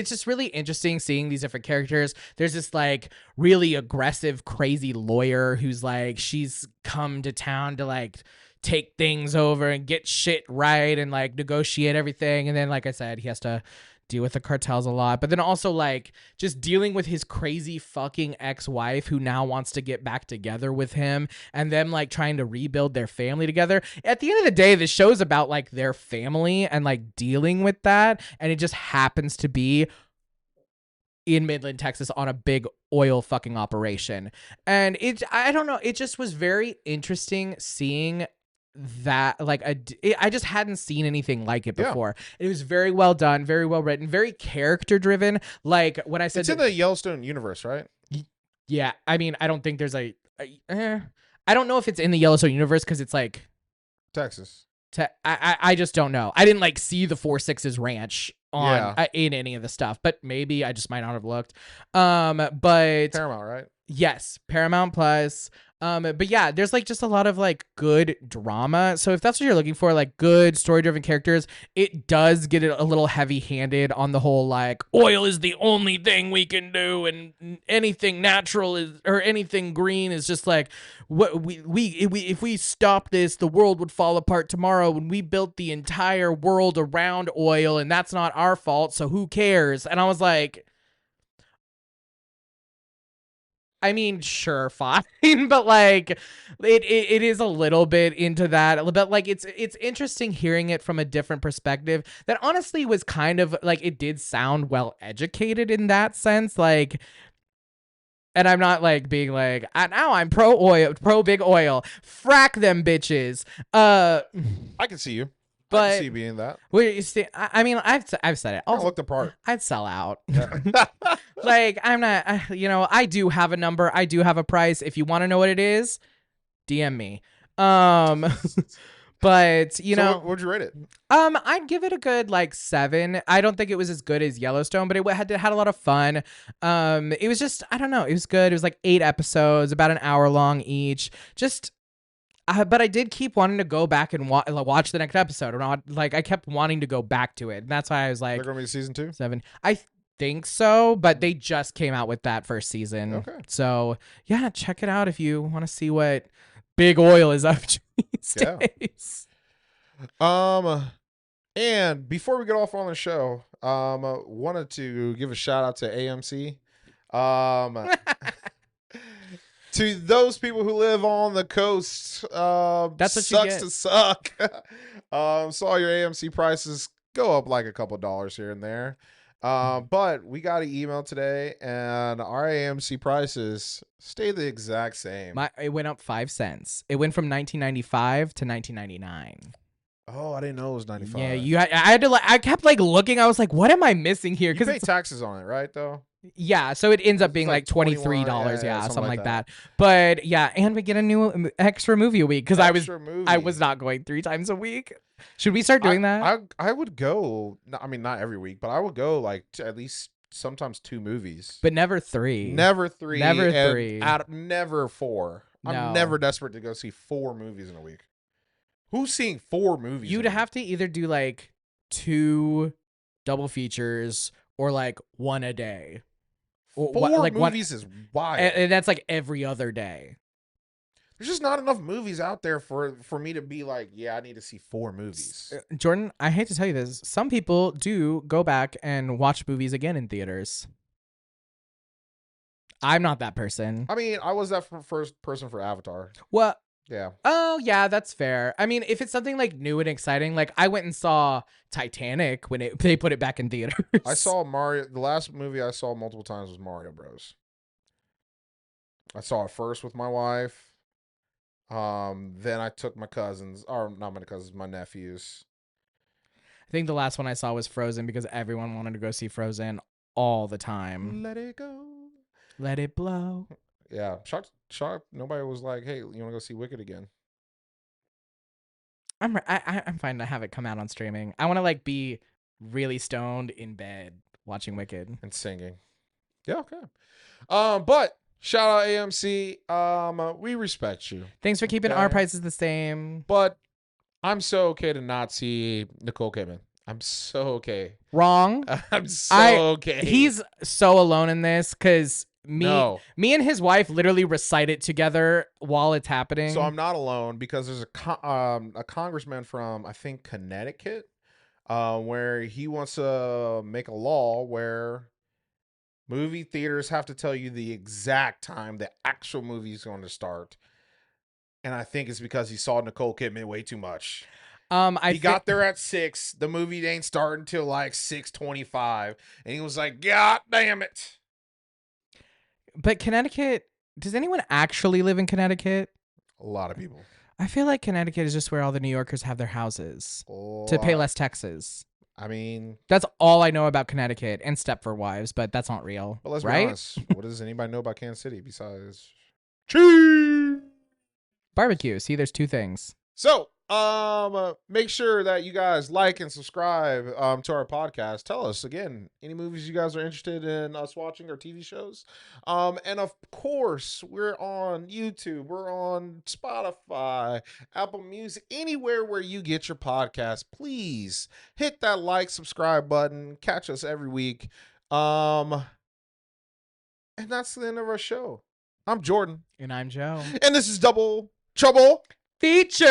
Speaker 1: just really interesting seeing these different characters. There's this like really aggressive, crazy lawyer who's like, she's come to town to like take things over and get shit right and like negotiate everything. And then, like I said, he has to deal with the cartels a lot, but then also like just dealing with his crazy fucking ex-wife who now wants to get back together with him, and them like trying to rebuild their family together. At the end of the day, the show's about like their family and like dealing with that, and it just happens to be in Midland, Texas on a big oil fucking operation. And I don't know, it just was very interesting seeing that like I just hadn't seen anything like it before. It was very well done, very well written, very character driven. Like when I said
Speaker 2: it's in the Yellowstone universe, right?
Speaker 1: Yeah, I mean, I don't think there's I don't know if it's in the Yellowstone universe because it's like
Speaker 2: Texas.
Speaker 1: I just don't know. I didn't like see the 4-6's ranch on in any of the stuff, but maybe I just might not have looked. But
Speaker 2: Paramount, right?
Speaker 1: Yes, Paramount Plus. But yeah, there's like just a lot of like good drama. So if that's what you're looking for, like good story-driven characters, it does get it a little heavy-handed on the whole like oil is the only thing we can do, and anything natural is or anything green is just like what if we stop this, the world would fall apart tomorrow. When we built the entire world around oil, and that's not our fault, so who cares? And I was like, I mean, sure, fine, but like, it is a little bit into that, but like, it's interesting hearing it from a different perspective. That honestly was kind of like, it did sound well educated in that sense, like. And I'm not like being like, now I'm pro oil, pro big oil, frack them bitches.
Speaker 2: I can see you. I
Speaker 1: But
Speaker 2: can see you being that.
Speaker 1: you see, I mean, I've said it.
Speaker 2: I look the part.
Speaker 1: I'd sell out.
Speaker 2: Yeah.
Speaker 1: Like, I'm not, I do have a number. I do have a price. If you want to know what it is, DM me. But
Speaker 2: So what'd you rate it?
Speaker 1: I'd give it a good like 7. I don't think it was as good as Yellowstone, but it had a lot of fun. It was just, I don't know, it was good. It was like 8 episodes, about an hour long each. Just, but I did keep wanting to go back and watch the next episode. Like, I kept wanting to go back to it, and that's why I was like,
Speaker 2: They're gonna be season 2?
Speaker 1: 7. I think so, but they just came out with that first season.
Speaker 2: Okay.
Speaker 1: So yeah, check it out if you want to see what big oil is up to these days.
Speaker 2: And before we get off on the show, wanted to give a shout out to AMC. To those people who live on the coast,
Speaker 1: that's what
Speaker 2: sucks
Speaker 1: you get.
Speaker 2: to suck. Saw your AMC prices go up like a couple dollars here and there. But we got an email today, and our AMC prices stay the exact same.
Speaker 1: It went up 5 cents. It went from 1995 to 1999.
Speaker 2: Oh, I didn't know it was 95.
Speaker 1: Yeah, I had to I kept like looking. I was like, what am I missing here?
Speaker 2: You pay taxes on it, right? Though.
Speaker 1: Yeah, so it ends up being like $23, something like that. But yeah, and we get a new extra movie a week because I was not going 3 times a week. Should we start doing that?
Speaker 2: I would go. I mean, not every week, but I would go like at least sometimes 2 movies,
Speaker 1: but never 3.
Speaker 2: Never 3.
Speaker 1: Never 3.
Speaker 2: Never 4.
Speaker 1: No.
Speaker 2: I'm never desperate to go see 4 movies in a week. Who's seeing 4 movies?
Speaker 1: You'd have to either do like 2 double features or like 1 a day.
Speaker 2: 4 movies is wild.
Speaker 1: And that's like every other day.
Speaker 2: There's just not enough movies out there for me to be like, yeah, I need to see 4 movies.
Speaker 1: Jordan, I hate to tell you this. Some people do go back and watch movies again in theaters. I'm not that person.
Speaker 2: I mean, I was that first person for Avatar.
Speaker 1: Well,
Speaker 2: yeah.
Speaker 1: Oh, yeah, that's fair. I mean, if it's something like new and exciting, like I went and saw Titanic when they put it back in theaters.
Speaker 2: I saw Mario. The last movie I saw multiple times was Mario Bros. I saw it first with my wife. Then I took my cousins, or not my cousins, my nephews.
Speaker 1: I think the last one I saw was Frozen because everyone wanted to go see Frozen all the time.
Speaker 2: Let it go.
Speaker 1: Let it blow.
Speaker 2: Yeah, shocked. Nobody was like, "Hey, you want to go see Wicked again?"
Speaker 1: I'm fine to have it come out on streaming. I want to like be really stoned in bed watching Wicked
Speaker 2: and singing. Yeah, okay. But shout out AMC. We respect you.
Speaker 1: Thanks for keeping our prices the same.
Speaker 2: But I'm so okay to not see Nicole Kidman. I'm so okay.
Speaker 1: Wrong.
Speaker 2: I'm so okay.
Speaker 1: He's so alone in this because. Me and his wife literally recite it together while it's happening.
Speaker 2: So I'm not alone because there's a congressman from, I think, Connecticut, where he wants to make a law where movie theaters have to tell you the exact time the actual movie is going to start. And I think it's because he saw Nicole Kidman way too much. He got there at 6. The movie ain't starting until like 6:25, and he was like, "God damn it!"
Speaker 1: But Connecticut, does anyone actually live in Connecticut?
Speaker 2: A lot of people.
Speaker 1: I feel like Connecticut is just where all the New Yorkers have their houses to pay less taxes.
Speaker 2: I mean,
Speaker 1: that's all I know about Connecticut and Stepford Wives, but that's not real.
Speaker 2: But let's
Speaker 1: be
Speaker 2: honest. What does anybody know about Kansas City besides cheese?
Speaker 1: Barbecue. See, there's 2 things.
Speaker 2: So, make sure that you guys like and subscribe to our podcast. Tell us again any movies you guys are interested in us watching or TV shows. And of course, we're on YouTube, we're on Spotify, Apple Music, anywhere where you get your podcast. Please hit that like, subscribe button. Catch us every week. And that's the end of our show. I'm Jordan.
Speaker 1: And I'm Joe.
Speaker 2: And this is Double Trouble
Speaker 1: Features.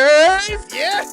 Speaker 2: Yeah.